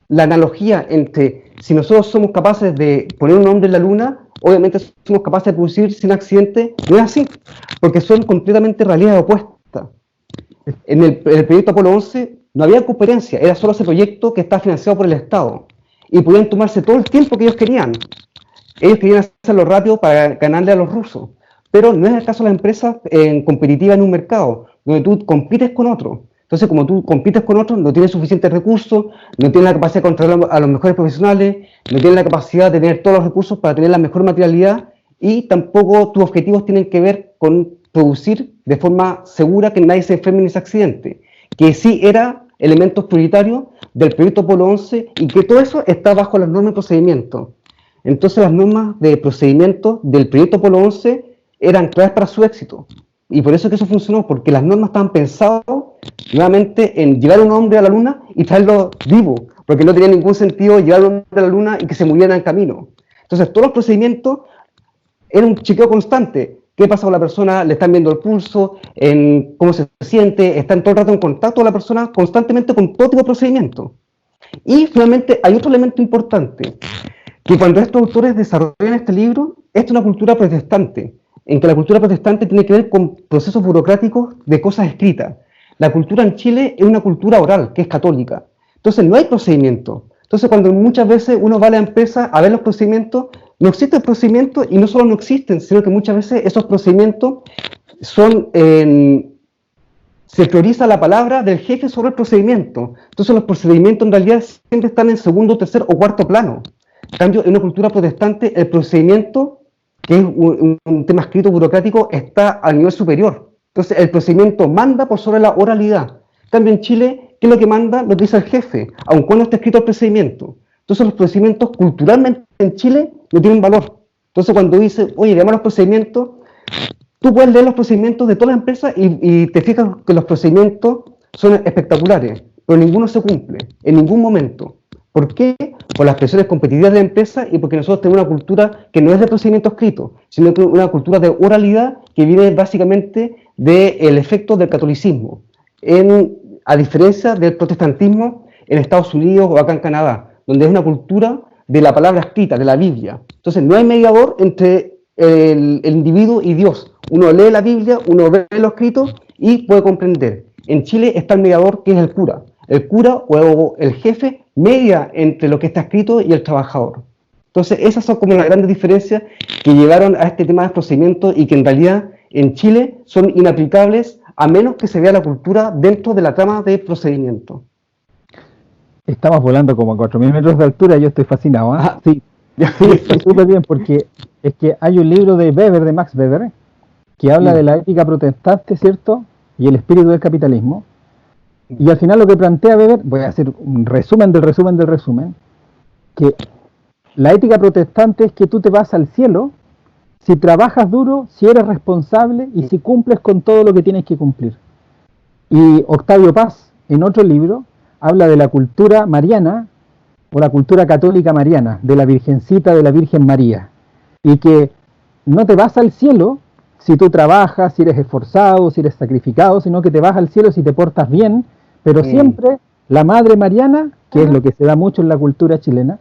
la analogía entre si nosotros somos capaces de poner un hombre en la Luna, obviamente somos capaces de producir sin accidente. No es así, porque son completamente realidades opuestas. En el proyecto Apolo 11 no había competencia, era solo ese proyecto que está financiado por el Estado y podían tomarse todo el tiempo que ellos querían. Ellos querían hacerlo rápido para ganarle a los rusos, pero no es el caso de las empresas competitivas en un mercado donde tú compites con otro. Entonces, como tú compites con otros, no tienes suficientes recursos, no tienes la capacidad de controlar a los mejores profesionales, no tienes la capacidad de tener todos los recursos para tener la mejor materialidad y tampoco tus objetivos tienen que ver con producir de forma segura que nadie se enferme ni se accidente, que sí era elementos prioritarios del proyecto Apolo 11 y que todo eso está bajo las normas de procedimiento. Entonces, las normas de procedimiento del proyecto Apolo 11 eran claves para su éxito. Y por eso es que eso funcionó, porque las normas estaban pensadas nuevamente en llevar a un hombre a la Luna y traerlo vivo, porque no tenía ningún sentido llevar a un hombre a la Luna y que se muriera en el camino. Entonces todos los procedimientos eran un chequeo constante, qué pasa con la persona, le están viendo el pulso, en cómo se siente, están todo el rato en contacto con la persona, constantemente con todo tipo de procedimientos. Y finalmente hay otro elemento importante, que cuando estos autores desarrollan este libro, esta es una cultura protestante, en que la cultura protestante tiene que ver con procesos burocráticos de cosas escritas. La cultura en Chile es una cultura oral, que es católica. Entonces no hay procedimiento. Entonces cuando muchas veces uno va a la empresa a ver los procedimientos, no existe el procedimiento y no solo no existen, sino que muchas veces esos procedimientos son... se prioriza la palabra del jefe sobre el procedimiento. Entonces los procedimientos en realidad siempre están en segundo, tercer o cuarto plano. En cambio, en una cultura protestante, el procedimiento, que es un tema escrito burocrático, está al nivel superior. Entonces el procedimiento manda por sobre la oralidad. En cambio, en Chile, ¿qué es lo que manda? Lo que dice el jefe, aun cuando está escrito el procedimiento. Entonces los procedimientos culturalmente en Chile no tienen valor. Entonces cuando dice, oye, veamos los procedimientos, tú puedes leer los procedimientos de todas las empresas y te fijas que los procedimientos son espectaculares, pero ninguno se cumple, en ningún momento. ¿Por qué? Por las presiones competitivas de la empresa y porque nosotros tenemos una cultura que no es de procedimiento escrito, sino que una cultura de oralidad que viene básicamente del efecto del catolicismo, a diferencia del protestantismo en Estados Unidos o acá en Canadá, donde es una cultura de la palabra escrita, de la Biblia. Entonces no hay mediador entre el individuo y Dios. Uno lee la Biblia, uno ve lo escrito y puede comprender. En Chile está el mediador, que es el cura. El cura o el jefe media entre lo que está escrito y el trabajador. Entonces esas son como las grandes diferencias que llevaron a este tema de procedimientos y que en realidad en Chile son inaplicables a menos que se vea la cultura dentro de la trama de procedimiento. Estamos volando como a 4.000 metros de altura y yo estoy fascinado. ¿Eh? Sí, está súper bien, porque es que hay un libro de Weber, de Max Weber, que habla de la ética protestante, ¿cierto? Y el espíritu del capitalismo. Y al final lo que plantea Weber, voy a hacer un resumen del resumen del resumen, que la ética protestante es que tú te vas al cielo si trabajas duro, si eres responsable y si cumples con todo lo que tienes que cumplir. Y Octavio Paz, en otro libro, habla de la cultura mariana, o la cultura católica mariana, de la Virgencita, de la Virgen María, y que no te vas al cielo si tú trabajas, si eres esforzado, si eres sacrificado, sino que te vas al cielo si te portas bien, pero siempre la Madre Mariana, que es lo que se da mucho en la cultura chilena,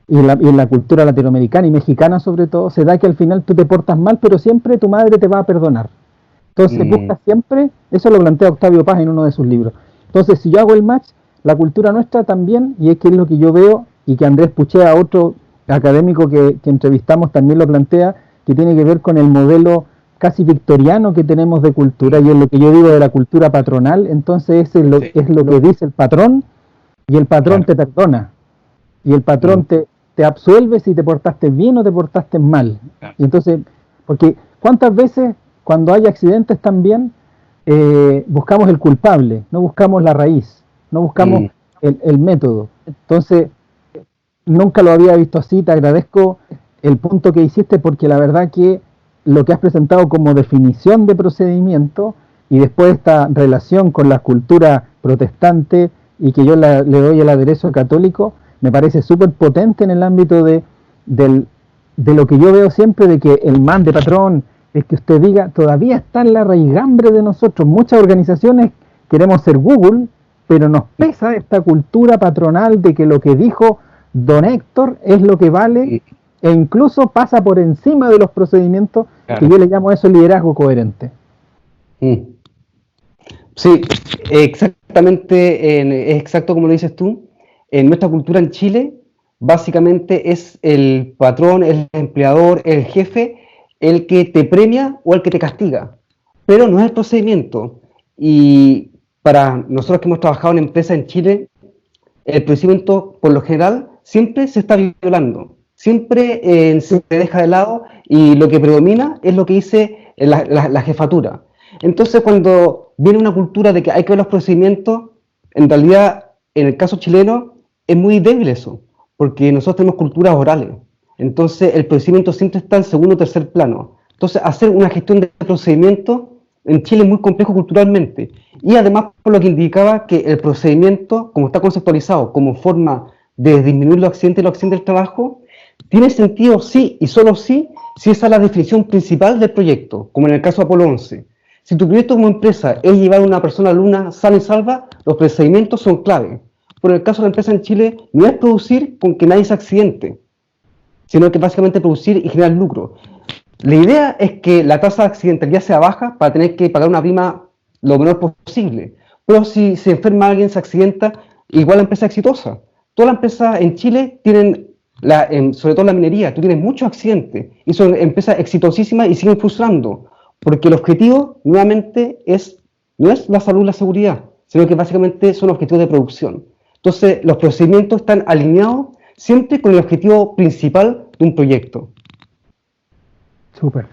y en la cultura latinoamericana y mexicana sobre todo, se da que al final tú te portas mal, pero siempre tu madre te va a perdonar. Entonces busca siempre, eso lo plantea Octavio Paz en uno de sus libros. Entonces si yo hago el match, la cultura nuestra también, y es que es lo que yo veo, y que Andrés Puchea, otro académico que entrevistamos, también lo plantea, que tiene que ver con el modelo casi victoriano que tenemos de cultura, y es lo que yo digo de la cultura patronal. Entonces es lo que dice el patrón, y el patrón te perdona, y el patrón te absuelve si te portaste bien o te portaste mal. Y entonces, porque ¿cuántas veces cuando hay accidentes también buscamos el culpable, no buscamos la raíz, no buscamos el método? Entonces, nunca lo había visto así. Te agradezco el punto que hiciste, porque la verdad que lo que has presentado como definición de procedimiento y después esta relación con la cultura protestante, y que yo le doy el aderezo católico, me parece súper potente en el ámbito de lo que yo veo siempre, de que el man de patrón, es que usted diga, todavía está en la raigambre de nosotros. Muchas organizaciones queremos ser Google, pero nos pesa esta cultura patronal de que lo que dijo don Héctor es lo que vale, e incluso pasa por encima de los procedimientos, que yo le llamo eso liderazgo coherente. Sí, exactamente, es exacto como lo dices tú. En nuestra cultura en Chile, básicamente es el patrón, el empleador, el jefe, el que te premia o el que te castiga, pero no es el procedimiento. Y para nosotros que hemos trabajado en empresas en Chile, el procedimiento, por lo general, siempre se está violando, siempre se deja de lado, y lo que predomina es lo que dice la jefatura. Entonces, cuando viene una cultura de que hay que ver los procedimientos, en realidad, en el caso chileno, es muy débil eso, porque nosotros tenemos culturas orales. Entonces, el procedimiento siempre está en segundo o tercer plano. Entonces, hacer una gestión de procedimiento en Chile es muy complejo culturalmente. Y además, por lo que indicaba que el procedimiento, como está conceptualizado como forma de disminuir los accidentes del trabajo, tiene sentido sí y solo sí si esa es la definición principal del proyecto, como en el caso de Apolo 11. Si tu proyecto como empresa es llevar a una persona a la Luna sana y salva, los procedimientos son clave. Por el caso de la empresa en Chile, no es producir con que nadie se accidente, sino que básicamente producir y generar lucro. La idea es que la tasa de accidentalidad sea baja para tener que pagar una prima lo menor posible. Pero si se enferma alguien, se accidenta, igual la empresa es exitosa. Todas las empresas en Chile tienen, sobre todo la minería, tú tienes muchos accidentes y son empresas exitosísimas y siguen funcionando. Porque el objetivo, nuevamente, no es la salud y la seguridad, sino que básicamente son objetivos de producción. Entonces, los procedimientos están alineados siempre con el objetivo principal de un proyecto. Súper.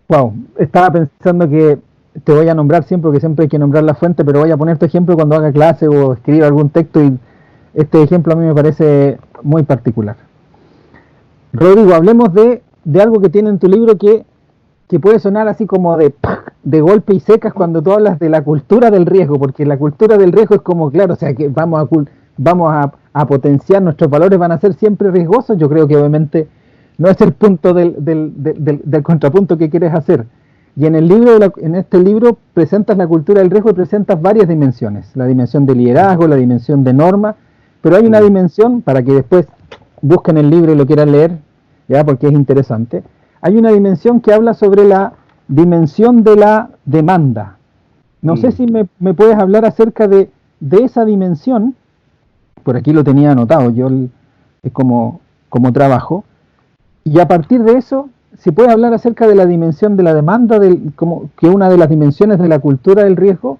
Wow, estaba pensando que te voy a nombrar siempre, porque siempre hay que nombrar la fuente, pero voy a poner tu ejemplo cuando haga clase o escriba algún texto, y este ejemplo a mí me parece muy particular. Rodrigo, hablemos de algo que tiene en tu libro que puede sonar así como de golpe y secas cuando tú hablas de la cultura del riesgo, porque la cultura del riesgo es como, claro, o sea, que vamos a potenciar, nuestros valores van a ser siempre riesgosos. Yo creo que obviamente no es el punto del contrapunto que quieres hacer. Y en el libro, en este libro presentas la cultura del riesgo y presentas varias dimensiones, la dimensión de liderazgo, la dimensión de norma, pero hay una dimensión, para que después busquen el libro y lo quieran leer, ya, porque es interesante. Hay una dimensión que habla sobre la dimensión de la demanda. No sé si me puedes hablar acerca de esa dimensión. Por aquí lo tenía anotado, yo como trabajo. Y a partir de eso, se puede hablar acerca de la dimensión de la demanda, como que una de las dimensiones de la cultura del riesgo,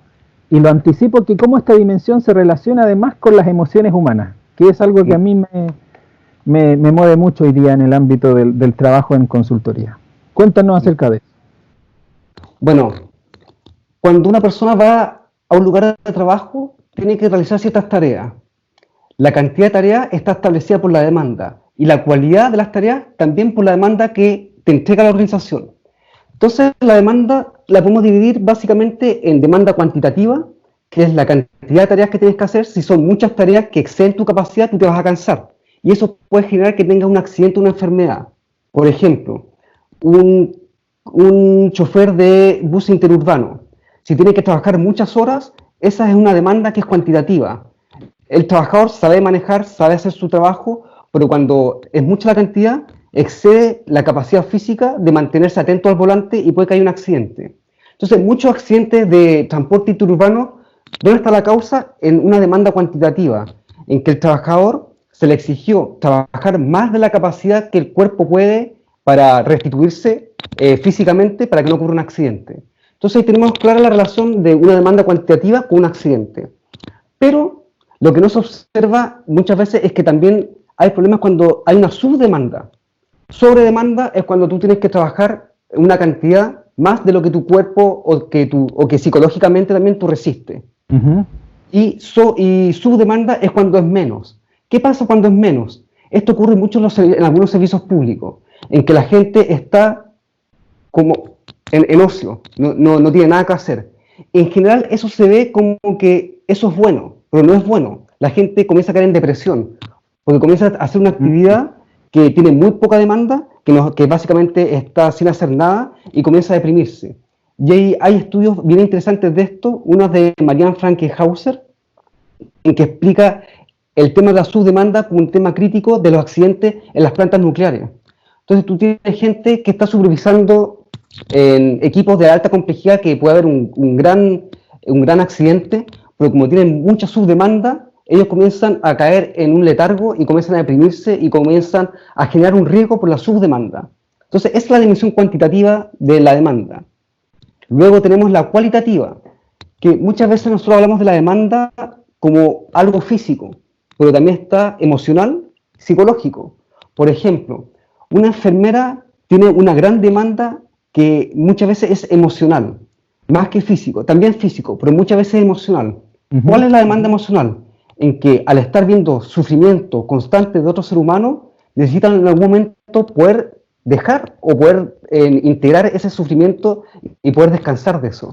y lo anticipo, que cómo esta dimensión se relaciona además con las emociones humanas, que es algo que a mí me mueve mucho hoy día en el ámbito del trabajo en consultoría. Cuéntanos acerca de eso. Bueno, cuando una persona va a un lugar de trabajo, tiene que realizar ciertas tareas. La cantidad de tareas está establecida por la demanda y la cualidad de las tareas también por la demanda que te entrega la organización. Entonces, la demanda la podemos dividir básicamente en demanda cuantitativa, que es la cantidad de tareas que tienes que hacer. Si son muchas tareas que exceden tu capacidad, tú te vas a cansar. Y eso puede generar que tengas un accidente o una enfermedad. Por ejemplo, un chofer de bus interurbano, si tiene que trabajar muchas horas, esa es una demanda que es cuantitativa. El trabajador sabe manejar, sabe hacer su trabajo, pero cuando es mucha la cantidad, excede la capacidad física de mantenerse atento al volante y puede que haya un accidente. Entonces, muchos accidentes de transporte interurbano, ¿dónde está la causa? En una demanda cuantitativa, en que el trabajador se le exigió trabajar más de la capacidad que el cuerpo puede para restituirse físicamente para que no ocurra un accidente. Entonces, ahí tenemos clara la relación de una demanda cuantitativa con un accidente. Pero lo que no se observa muchas veces es que también hay problemas cuando hay una subdemanda. Sobredemanda es cuando tú tienes que trabajar una cantidad más de lo que tu cuerpo o que psicológicamente también tú resistes. Y subdemanda es cuando es menos. ¿Qué pasa cuando es menos? Esto ocurre mucho en algunos servicios públicos, en que la gente está como en ocio, no tiene nada que hacer. En general eso se ve como que eso es bueno, pero no es bueno. La gente comienza a caer en depresión, porque comienza a hacer una actividad que tiene muy poca demanda, que básicamente está sin hacer nada, y comienza a deprimirse. Y hay estudios bien interesantes de esto, uno es de Marianne Frankenhauser, en que explica el tema de la subdemanda como un tema crítico de los accidentes en las plantas nucleares. Entonces tú tienes gente que está supervisando en equipos de alta complejidad que puede haber un gran accidente, pero como tienen mucha subdemanda, ellos comienzan a caer en un letargo y comienzan a deprimirse y comienzan a generar un riesgo por la subdemanda. Entonces, esa es la dimensión cuantitativa de la demanda. Luego tenemos la cualitativa, que muchas veces nosotros hablamos de la demanda como algo físico, pero también está emocional, psicológico. Por ejemplo, una enfermera tiene una gran demanda que muchas veces es emocional, más que físico, también físico, pero muchas veces emocional. ¿Cuál es la demanda emocional? En que al estar viendo sufrimiento constante de otro ser humano, necesitan en algún momento poder dejar o poder integrar ese sufrimiento y poder descansar de eso.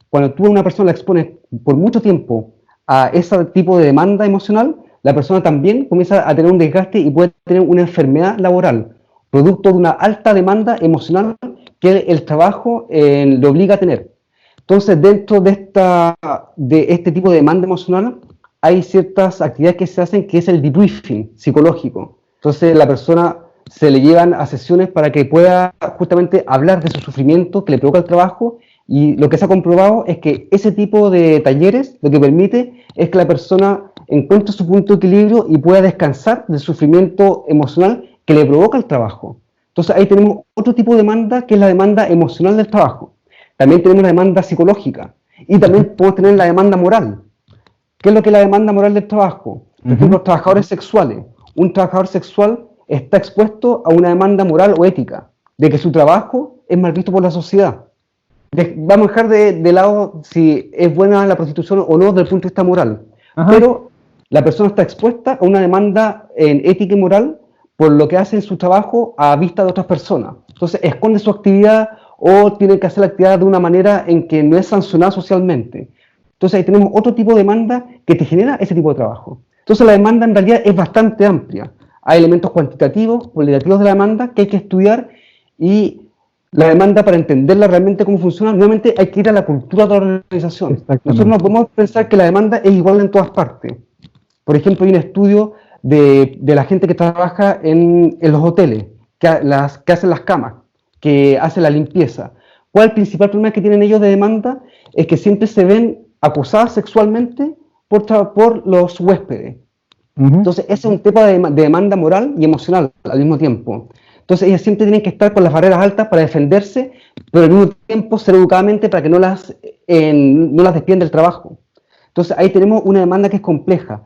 Cuando tú a una persona la expones por mucho tiempo a ese tipo de demanda emocional, la persona también comienza a tener un desgaste y puede tener una enfermedad laboral, producto de una alta demanda emocional que el trabajo le obliga a tener. Entonces, dentro de este tipo de demanda emocional, hay ciertas actividades que se hacen que es el debriefing psicológico. Entonces, la persona se le llevan a sesiones para que pueda justamente hablar de su sufrimiento que le provoca el trabajo, y lo que se ha comprobado es que ese tipo de talleres lo que permite es que la persona encuentre su punto de equilibrio y pueda descansar del sufrimiento emocional que le provoca el trabajo. Entonces ahí tenemos otro tipo de demanda, que es la demanda emocional del trabajo. También tenemos la demanda psicológica y también podemos tener la demanda moral. ¿Qué es lo que es la demanda moral del trabajo? Por ejemplo, los trabajadores sexuales. Un trabajador sexual está expuesto a una demanda moral o ética, de que su trabajo es mal visto por la sociedad. Vamos a dejar de lado si es buena la prostitución o no desde el punto de vista moral. Ajá. Pero la persona está expuesta a una demanda en ética y moral por lo que hace en su trabajo a vista de otras personas. Entonces esconde su actividad o tiene que hacer la actividad de una manera en que no es sancionada socialmente. Entonces ahí tenemos otro tipo de demanda que te genera ese tipo de trabajo. Entonces la demanda en realidad es bastante amplia. Hay elementos cuantitativos, cualitativos de la demanda que hay que estudiar, y la demanda, para entenderla realmente cómo funciona, nuevamente hay que ir a la cultura de la organización. Nosotros no podemos pensar que la demanda es igual en todas partes. Por ejemplo, hay un estudio de la gente que trabaja en los hoteles, que hacen las camas, que hacen la limpieza. ¿Cuál es el principal problema que tienen ellos de demanda? Es que siempre se ven acosadas sexualmente por los huéspedes. Entonces, ese es un tema de demanda moral y emocional al mismo tiempo. Entonces, ellas siempre tienen que estar con las barreras altas para defenderse, pero al mismo tiempo ser educadamente para que no las despidan del trabajo. Entonces, ahí tenemos una demanda que es compleja.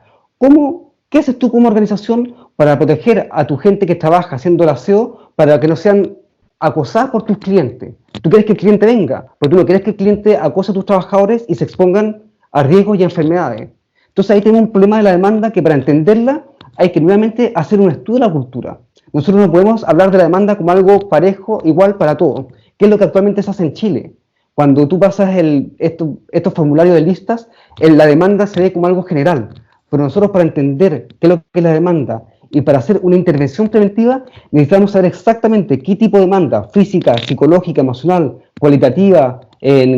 ¿Qué haces tú como organización para proteger a tu gente que trabaja haciendo el aseo para que no sean acosadas por tus clientes? Tú quieres que el cliente venga, pero tú no quieres que el cliente acose a tus trabajadores y se expongan a riesgos y a enfermedades. Entonces ahí tenemos un problema de la demanda que, para entenderla, hay que nuevamente hacer un estudio de la cultura. Nosotros no podemos hablar de la demanda como algo parejo, igual para todos, que es lo que actualmente se hace en Chile. Cuando tú pasas estos formularios de listas, la demanda se ve como algo general. Pero nosotros, para entender qué es lo que es la demanda y para hacer una intervención preventiva, necesitamos saber exactamente qué tipo de demanda, física, psicológica, emocional, cualitativa,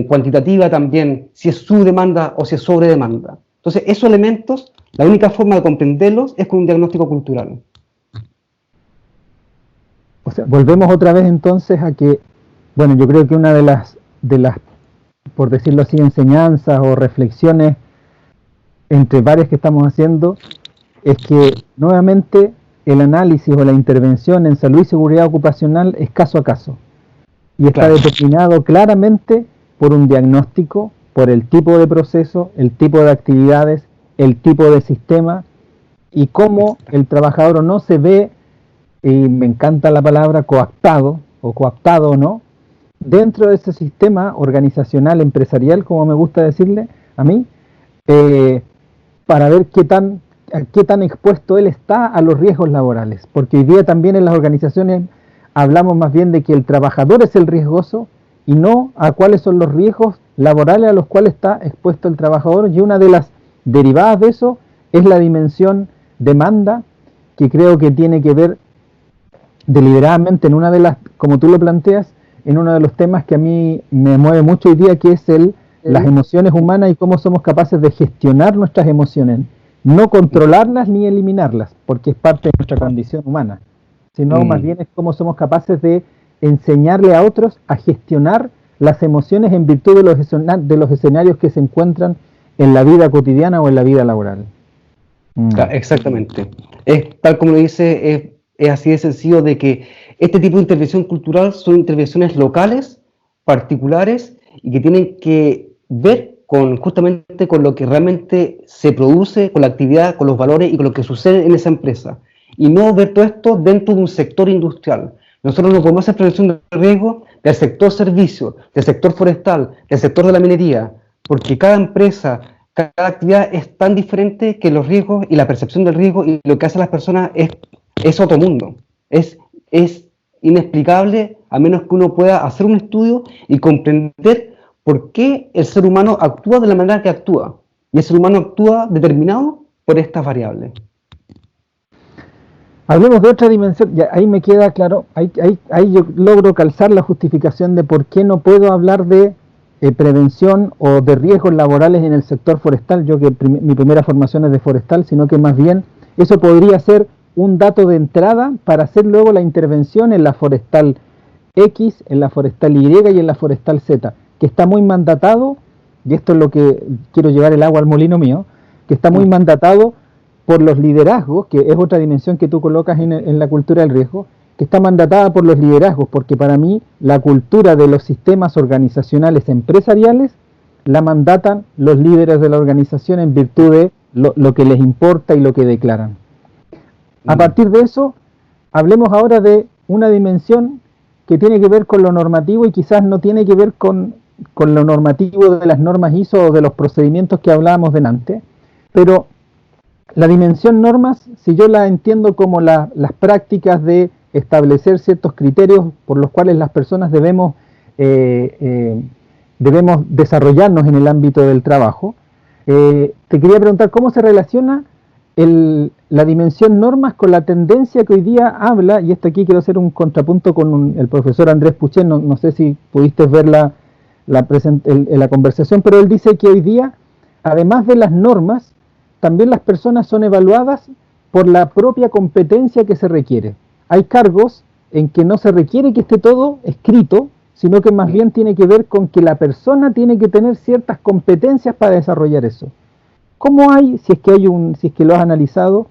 cuantitativa también, si es subdemanda o si es sobredemanda. Entonces, esos elementos, la única forma de comprenderlos es con un diagnóstico cultural. O sea, volvemos otra vez entonces a que, bueno, yo creo que una de las, por decirlo así, enseñanzas o reflexiones entre varias que estamos haciendo, es que nuevamente el análisis o la intervención en salud y seguridad ocupacional es caso a caso, y está determinado claramente por un diagnóstico, por el tipo de proceso, el tipo de actividades, el tipo de sistema, y cómo el trabajador no se ve, y me encanta la palabra coaptado o no, dentro de ese sistema organizacional, empresarial, como me gusta decirle a mí, para ver qué tan expuesto él está a los riesgos laborales, porque hoy día también en las organizaciones hablamos más bien de que el trabajador es el riesgoso y no a cuáles son los riesgos laborales a los cuales está expuesto el trabajador, y una de las derivadas de eso es la dimensión demanda, que creo que tiene que ver deliberadamente en una de las, como tú lo planteas, en uno de los temas que a mí me mueve mucho hoy día, que es las emociones humanas y cómo somos capaces de gestionar nuestras emociones, no controlarlas ni eliminarlas, porque es parte de nuestra condición humana, sino más bien es cómo somos capaces de enseñarle a otros a gestionar las emociones en virtud de los escenarios que se encuentran en la vida cotidiana o en la vida laboral. Exactamente. Es tal como lo dice, es así de sencillo, de que este tipo de intervención cultural son intervenciones locales, particulares, y que tienen que ver justamente con lo que realmente se produce, con la actividad, con los valores y con lo que sucede en esa empresa. Y no ver todo esto dentro de un sector industrial. Nosotros no podemos hacer prevención de riesgo del sector servicio, del sector forestal, del sector de la minería, porque cada empresa, cada actividad es tan diferente que los riesgos y la percepción del riesgo y lo que hacen las personas es otro mundo. Es inexplicable, a menos que uno pueda hacer un estudio y comprender por qué el ser humano actúa de la manera que actúa. Y el ser humano actúa determinado por estas variables. Hablemos de otra dimensión, ya, ahí me queda claro, ahí yo logro calzar la justificación de por qué no puedo hablar de prevención o de riesgos laborales en el sector forestal, yo que mi primera formación es de forestal, sino que más bien eso podría ser un dato de entrada para hacer luego la intervención en la forestal X, en la forestal Y y en la forestal Z, que está muy mandatado, y esto es lo que quiero llevar el agua al molino mío, que está muy mandatado por los liderazgos, que es otra dimensión que tú colocas en la cultura del riesgo, que está mandatada por los liderazgos, porque para mí la cultura de los sistemas organizacionales empresariales la mandatan los líderes de la organización en virtud de lo que les importa y lo que declaran. A partir de eso, hablemos ahora de una dimensión que tiene que ver con lo normativo y quizás no tiene que ver con lo normativo de las normas ISO o de los procedimientos que hablábamos delante, pero la dimensión normas, si yo la entiendo como las prácticas de establecer ciertos criterios por los cuales las personas debemos desarrollarnos en el ámbito del trabajo, te quería preguntar cómo se relaciona la dimensión normas con la tendencia que hoy día habla, y esto aquí quiero hacer un contrapunto con el profesor Andrés Puché, no sé si pudiste ver la conversación, pero él dice que hoy día, además de las normas, también las personas son evaluadas por la propia competencia que se requiere. Hay cargos en que no se requiere que esté todo escrito, sino que más bien tiene que ver con que la persona tiene que tener ciertas competencias para desarrollar eso. ¿Cómo hay, si es que lo has analizado,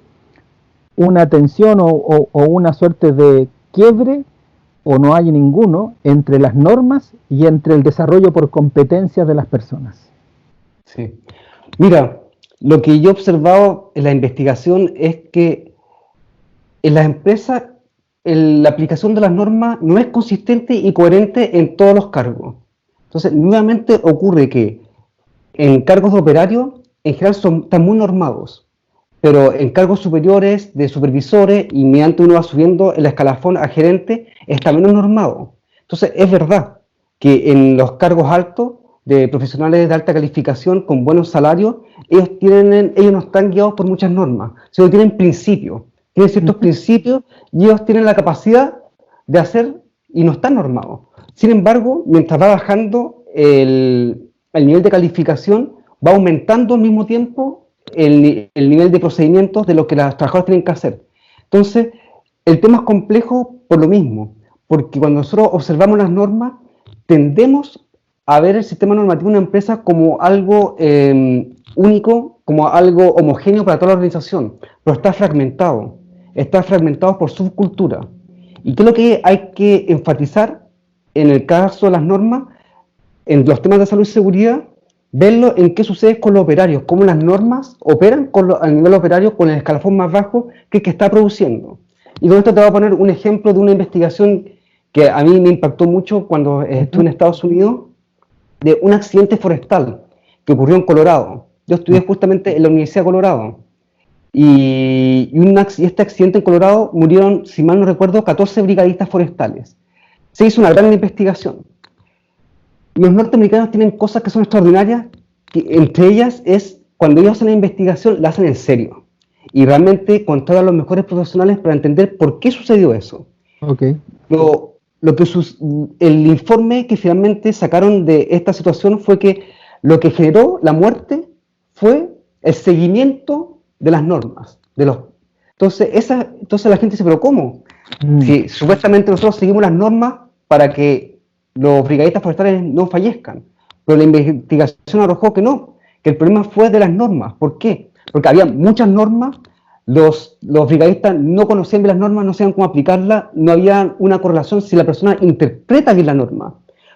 una tensión o una suerte de quiebre, o no hay ninguno, entre las normas y entre el desarrollo por competencias de las personas? Sí. Mira, lo que yo he observado en la investigación es que en las empresas la aplicación de las normas no es consistente y coherente en todos los cargos. Entonces, nuevamente ocurre que en cargos de operario, en general están muy normados, pero en cargos superiores, de supervisores, y mediante uno va subiendo el escalafón a gerente, está menos normado. Entonces, es verdad que en los cargos altos, de profesionales de alta calificación con buenos salarios, ellos no están guiados por muchas normas, sino tienen principios, tienen ciertos principios y ellos tienen la capacidad de hacer y no están normados. Sin embargo, mientras va bajando el nivel de calificación, va aumentando al mismo tiempo el nivel de procedimientos de lo que los trabajadores tienen que hacer. Entonces, el tema es complejo por lo mismo, porque cuando nosotros observamos las normas, tendemos a ver el sistema normativo de una empresa como algo único, como algo homogéneo para toda la organización, pero está fragmentado por subcultura. ¿Y qué es lo que hay que enfatizar en el caso de las normas? En los temas de salud y seguridad, verlo en qué sucede con los operarios, cómo las normas operan a nivel operario con el escalafón más bajo que está produciendo. Y con esto te voy a poner un ejemplo de una investigación que a mí me impactó mucho cuando estuve en Estados Unidos, de un accidente forestal que ocurrió en Colorado. Yo estudié justamente en la Universidad de Colorado. Y este accidente en Colorado murieron, si mal no recuerdo, 14 brigadistas forestales. Se hizo una gran investigación. Los norteamericanos tienen cosas que son extraordinarias, que entre ellas es cuando ellos hacen la investigación, la hacen en serio. Y realmente contratan a los mejores profesionales para entender por qué sucedió eso. Okay. El informe que finalmente sacaron de esta situación fue que lo que generó la muerte fue el seguimiento de las normas. Entonces la gente dice, ¿pero cómo? Si supuestamente nosotros seguimos las normas para que los brigadistas forestales no fallezcan, pero la investigación arrojó que no, que el problema fue de las normas. ¿Por qué? Porque había muchas normas, los brigadistas no conocían bien las normas, no sabían cómo aplicarlas, no había una correlación si la persona interpreta bien la norma.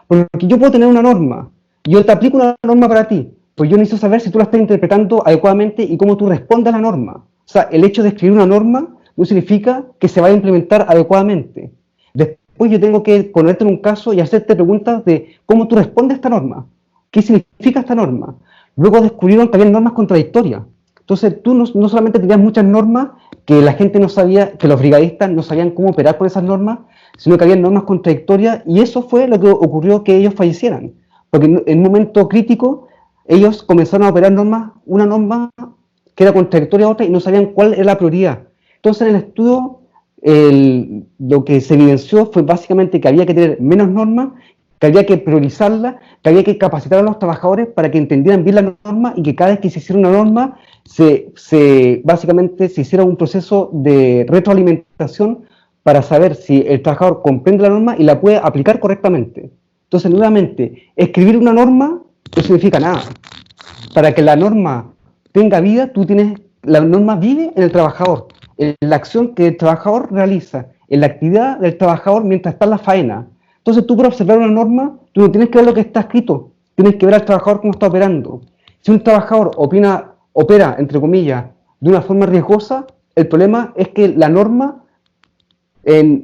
Porque yo puedo tener una norma, yo te aplico una norma para ti, pues yo necesito saber si tú la estás interpretando adecuadamente y cómo tú respondes a la norma. O sea, el hecho de escribir una norma no significa que se vaya a implementar adecuadamente. Después yo tengo que ponerte en un caso y hacerte preguntas de cómo tú respondes a esta norma, qué significa esta norma. Luego descubrieron que había normas contradictorias. Entonces tú no solamente tenías muchas normas que la gente no sabía, que los brigadistas no sabían cómo operar con esas normas, sino que había normas contradictorias y eso fue lo que ocurrió que ellos fallecieran. Porque en un momento crítico ellos comenzaron a operar una norma que era contradictoria a otra y no sabían cuál era la prioridad. Entonces en el estudio lo que se evidenció fue básicamente que había que tener menos normas, que había que priorizarlas, que había que capacitar a los trabajadores para que entendieran bien la norma y que cada vez que se hiciera una norma, básicamente se hiciera un proceso de retroalimentación para saber si el trabajador comprende la norma y la puede aplicar correctamente. Entonces, nuevamente, escribir una norma no significa nada. Para que la norma tenga vida, la norma vive en el trabajador, en la acción que el trabajador realiza, en la actividad del trabajador mientras está en la faena. Entonces tú para observar una norma, tú no tienes que ver lo que está escrito, tienes que ver al trabajador cómo está operando. Si un trabajador opera, entre comillas, de una forma riesgosa, el problema es que la norma,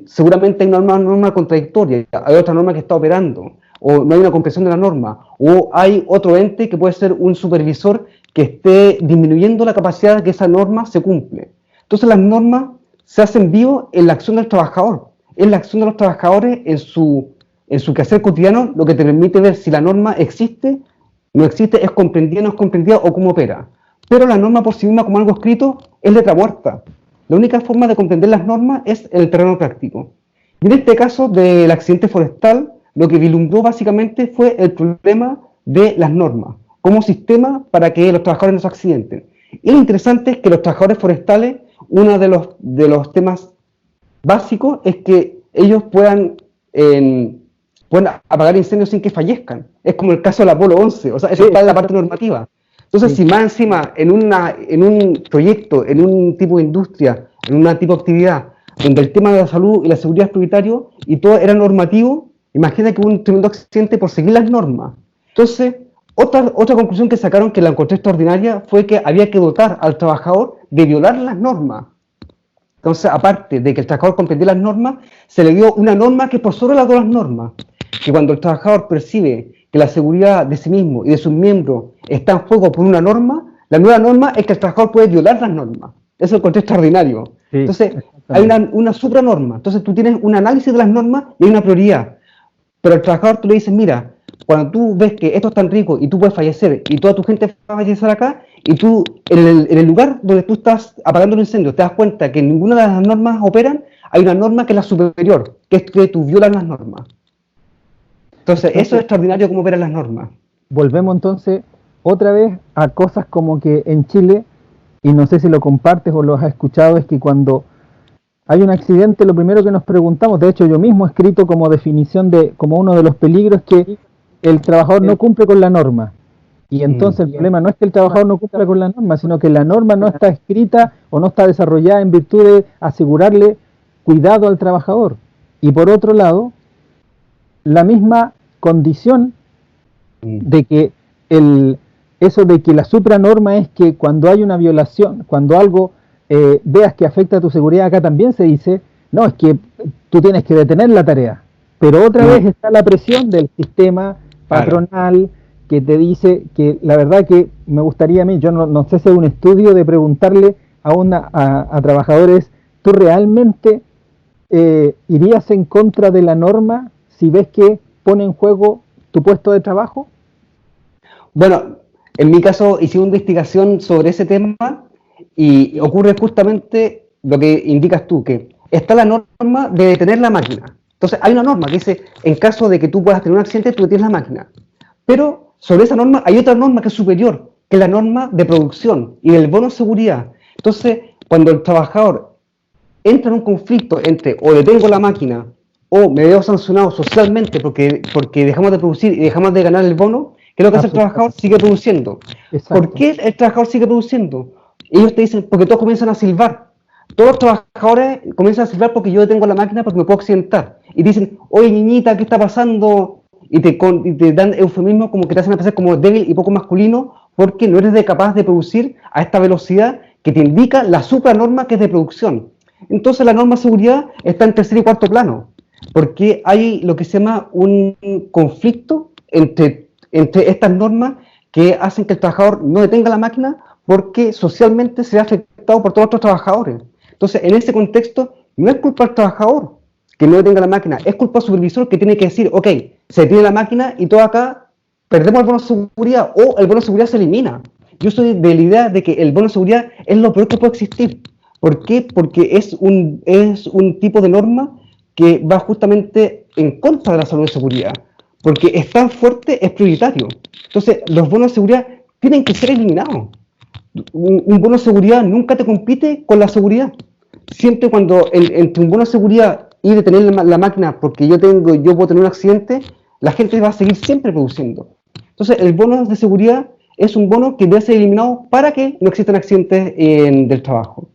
seguramente hay una norma contradictoria, hay otra norma que está operando, o no hay una comprensión de la norma, o hay otro ente que puede ser un supervisor que esté disminuyendo la capacidad de que esa norma se cumple. Entonces las normas se hacen vivo en la acción del trabajador, es la acción de los trabajadores en su quehacer cotidiano lo que te permite ver si la norma existe, no existe, es comprendida, no es comprendida o cómo opera. Pero la norma por sí misma como algo escrito es letra muerta. La única forma de comprender las normas es en el terreno práctico. Y en este caso del accidente forestal, lo que vislumbró básicamente fue el problema de las normas, como sistema para que los trabajadores no se accidenten. Y lo interesante es que los trabajadores forestales, uno de los temas básicos es que ellos puedan apagar incendios sin que fallezcan. Es como el caso del Apolo 11, o sea, eso está en la parte normativa. Entonces, si más encima en un proyecto, en un tipo de industria, en un tipo de actividad, donde el tema de la salud y la seguridad es prioritario y todo era normativo, imagina que hubo un tremendo accidente por seguir las normas. Entonces, otra conclusión que sacaron, que la encontré extraordinaria, fue que había que dotar al trabajador de violar las normas. Entonces, aparte de que el trabajador comprendía las normas, se le dio una norma que por sobre las dos normas, que cuando el trabajador percibe que la seguridad de sí mismo y de sus miembros está en juego por una norma, la nueva norma es que el trabajador puede violar las normas. Eso lo encontré extraordinario. Sí, entonces, hay una supranorma. Entonces, tú tienes un análisis de las normas y hay una prioridad. Pero al trabajador tú le dices, mira, cuando tú ves que esto es tan rico y tú puedes fallecer y toda tu gente va a fallecer acá, y tú en el lugar donde tú estás apagando el incendio te das cuenta que ninguna de las normas operan, hay una norma que es la superior, que es que tú violas las normas. Entonces, eso es extraordinario cómo operan las normas. Volvemos entonces otra vez a cosas como que en Chile, y no sé si lo compartes o lo has escuchado, es que cuando hay un accidente, lo primero que nos preguntamos, de hecho yo mismo he escrito como definición como uno de los peligros, que el trabajador no cumple con la norma. Y entonces el problema no es que el trabajador no cumpla con la norma, sino que la norma no está escrita o no está desarrollada en virtud de asegurarle cuidado al trabajador. Y por otro lado, la misma condición de que eso de que la supranorma es que cuando hay una violación, cuando algo veas que afecta a tu seguridad, acá también se dice, no, es que tú tienes que detener la tarea. Pero otra vez está la presión del sistema patronal, que te dice que la verdad que me gustaría a mí, yo no sé si es un estudio de preguntarle a trabajadores, ¿tú realmente irías en contra de la norma si ves que pone en juego tu puesto de trabajo? Bueno, en mi caso hice una investigación sobre ese tema y ocurre justamente lo que indicas tú, que está la norma de detener la máquina. Entonces hay una norma que dice, en caso de que tú puedas tener un accidente, tú detienes la máquina. Pero sobre esa norma hay otra norma que es superior, que es la norma de producción y del bono de seguridad. Entonces, cuando el trabajador entra en un conflicto entre o detengo la máquina o me veo sancionado socialmente porque dejamos de producir y dejamos de ganar el bono, ¿qué es lo que hace el trabajador? Sigue produciendo. Exacto. ¿Por qué el trabajador sigue produciendo? Ellos te dicen, porque todos comienzan a silbar. Todos los trabajadores comienzan a silbar porque yo detengo la máquina porque me puedo accidentar. Y dicen, oye niñita, ¿qué está pasando? Y te dan eufemismo como que te hacen pensar como débil y poco masculino porque no eres capaz de producir a esta velocidad que te indica la supranorma que es de producción. Entonces la norma de seguridad está en tercer y cuarto plano, porque hay lo que se llama un conflicto entre estas normas que hacen que el trabajador no detenga la máquina porque socialmente se ve afectado por todos los otros trabajadores. Entonces, en ese contexto, no es culpa del trabajador que no detenga la máquina, es culpa del supervisor que tiene que decir, ok, se detiene la máquina y todo acá perdemos el bono de seguridad o el bono de seguridad se elimina. Yo soy de la idea de que el bono de seguridad es lo peor que puede existir, ¿Por qué? Porque es un tipo de norma que va justamente en contra de la salud y seguridad, porque es tan fuerte, es prioritario. Entonces, los bonos de seguridad tienen que ser eliminados. Un bono de seguridad nunca te compite con la seguridad. Siempre cuando entre un bono de seguridad y de tener la máquina, porque yo puedo tener un accidente, la gente va a seguir siempre produciendo. Entonces, el bono de seguridad es un bono que debe ser eliminado para que no existan accidentes del trabajo.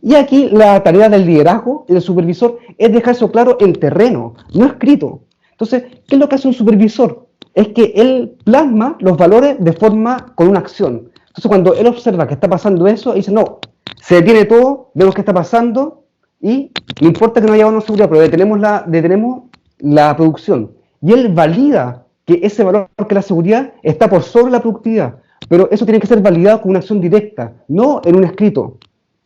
Y aquí la tarea del liderazgo y del supervisor es dejar eso claro en terreno, no escrito. Entonces, ¿qué es lo que hace un supervisor? Es que él plasma los valores de forma con una acción. Entonces, cuando él observa que está pasando eso, dice, no, se detiene todo, vemos qué está pasando y no importa que no haya bono de seguridad, pero detenemos la producción. Y él valida que ese valor, que la seguridad, está por sobre la productividad. Pero eso tiene que ser validado con una acción directa, no en un escrito.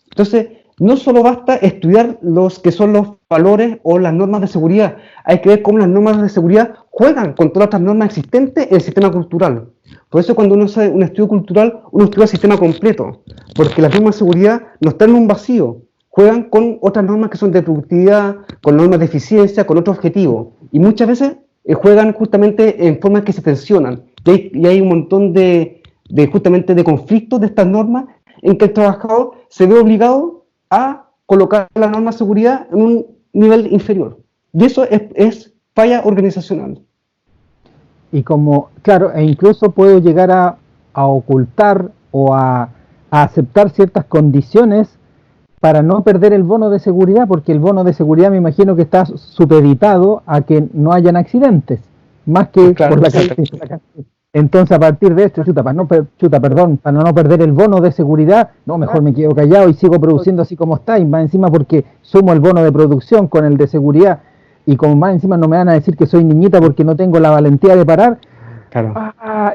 Entonces, no solo basta estudiar los que son los valores o las normas de seguridad, hay que ver cómo las normas de seguridad juegan con todas las normas existentes en el sistema cultural. Por eso cuando uno hace un estudio cultural, uno estudia el sistema completo, porque las normas de seguridad no están en un vacío, juegan con otras normas que son de productividad, con normas de eficiencia, con otro objetivo, y muchas veces juegan justamente en formas que se tensionan, y hay un montón justamente de conflictos de estas normas en que el trabajador se ve obligado a colocar la norma de seguridad en un nivel inferior. Y eso es falla organizacional. Y como, claro, e incluso puedo llegar a ocultar o a aceptar ciertas condiciones para no perder el bono de seguridad, porque el bono de seguridad me imagino que está supeditado a que no hayan accidentes, más que claro, por la cantidad. Entonces, a partir de esto, para no perder el bono de seguridad, no, mejor me quedo callado y sigo produciendo así como está, y más encima porque sumo el bono de producción con el de seguridad, y como más encima no me van a decir que soy niñita porque no tengo la valentía de parar, claro.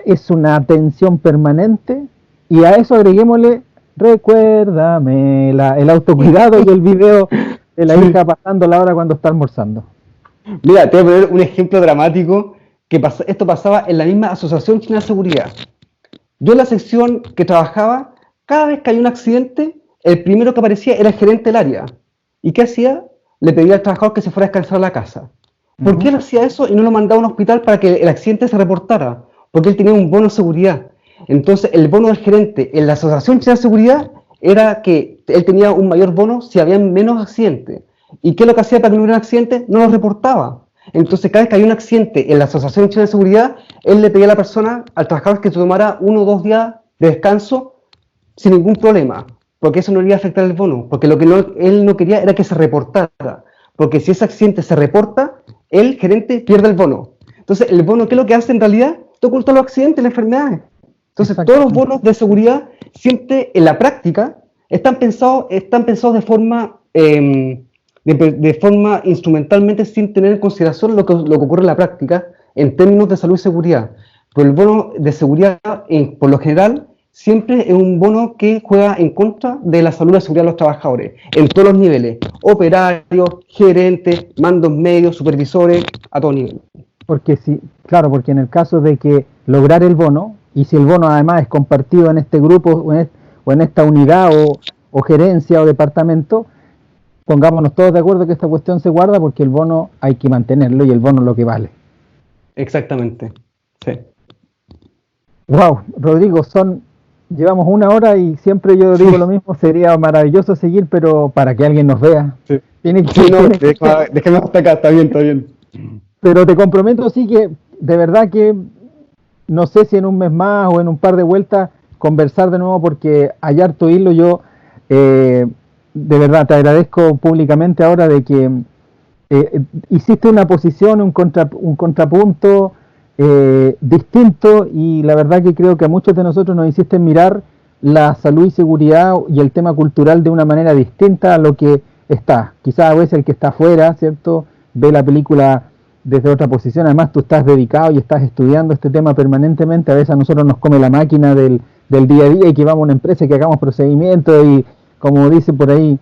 Es una tensión permanente, y a eso agreguémosle, recuérdame, el autocuidado y el video de la hija pasando la hora cuando está almorzando. Mira, te voy a poner un ejemplo dramático. Esto pasaba en la misma Asociación Chilena de Seguridad. Yo en la sección que trabajaba, cada vez que había un accidente, el primero que aparecía era el gerente del área. ¿Y qué hacía? Le pedía al trabajador que se fuera a descansar a la casa. ¿Por qué él hacía eso y no lo mandaba a un hospital para que el accidente se reportara? Porque él tenía un bono de seguridad. Entonces, el bono del gerente en la Asociación Chilena de Seguridad era que él tenía un mayor bono si había menos accidentes. ¿Y qué es lo que hacía para que no hubiera accidentes? No lo reportaba. Entonces, cada vez que hay un accidente en la Asociación Chilena de Seguridad, él le pedía a la persona, al trabajador, que se tomara 1 o 2 días de descanso sin ningún problema, porque eso no le iba a afectar el bono, porque lo que él no quería era que se reportara, porque si ese accidente se reporta, el gerente pierde el bono. Entonces, el bono, ¿qué es lo que hace en realidad? Te oculta los accidentes, las enfermedades. Entonces, todos los bonos de seguridad, siempre en la práctica, están pensados de forma instrumentalmente, sin tener en consideración lo que ocurre en la práctica en términos de salud y seguridad. Pero el bono de seguridad, por lo general, siempre es un bono que juega en contra de la salud y la seguridad de los trabajadores, en todos los niveles, operarios, gerentes, mandos medios, supervisores, a todo nivel. Porque porque en el caso de que lograr el bono, y si el bono además es compartido en este grupo o en esta unidad o gerencia o departamento, pongámonos todos de acuerdo que esta cuestión se guarda, porque el bono hay que mantenerlo y el bono es lo que vale. Exactamente, sí. Wow, Rodrigo, llevamos 1 hora y siempre yo digo lo mismo, sería maravilloso seguir, pero para que alguien nos vea. Sí. Déjame hasta acá, está bien. Pero te comprometo, sí, que de verdad que no sé si en un mes más o en un par de vueltas conversar de nuevo, porque hay harto hilo. Yo de verdad te agradezco públicamente ahora de que hiciste una posición, un contrapunto distinto, y la verdad que creo que a muchos de nosotros nos hiciste mirar la salud y seguridad y el tema cultural de una manera distinta a lo que está. Quizás a veces el que está afuera, ¿cierto?, ve la película desde otra posición. Además tú estás dedicado y estás estudiando este tema permanentemente. A veces a nosotros nos come la máquina del día a día, y que vamos a una empresa y que hagamos procedimientos, y como dice por ahí,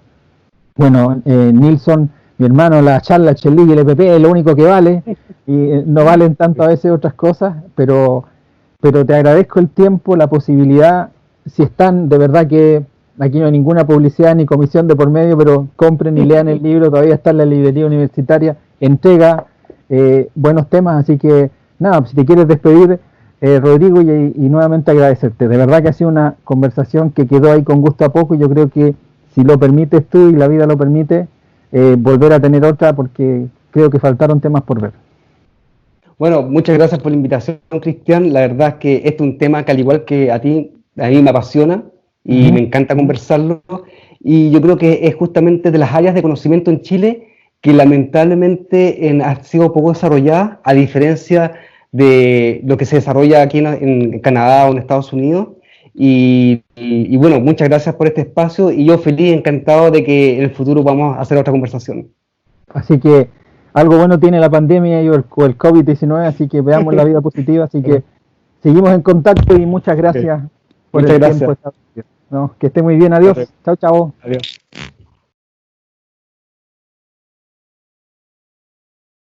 bueno, Nilsson, mi hermano, la charla, el Chelí y el EPP es lo único que vale, y no valen tanto a veces otras cosas, pero te agradezco el tiempo, la posibilidad. Si están, de verdad que aquí no hay ninguna publicidad ni comisión de por medio, pero compren y lean el libro, todavía está en la librería universitaria, entrega buenos temas, así que nada, si te quieres despedir, Rodrigo, y nuevamente agradecerte. De verdad que ha sido una conversación que quedó ahí con gusto a poco, y yo creo que si lo permites tú y la vida lo permite, volver a tener otra, porque creo que faltaron temas por ver. Bueno, muchas gracias por la invitación, Cristian. La verdad es que este es un tema que al igual que a ti, a mí me apasiona y me encanta conversarlo. Y yo creo que es justamente de las áreas de conocimiento en Chile que lamentablemente ha sido poco desarrollada, a diferencia de lo que se desarrolla aquí en Canadá o en Estados Unidos. Y bueno, muchas gracias por este espacio y yo feliz, encantado de que en el futuro vamos a hacer otra conversación. Así que algo bueno tiene la pandemia y el COVID-19, así que veamos la vida positiva, así que seguimos en contacto y muchas gracias por muchas el gracias. tiempo. ¿No? Que esté muy bien, adiós. Chao, chao. Adiós.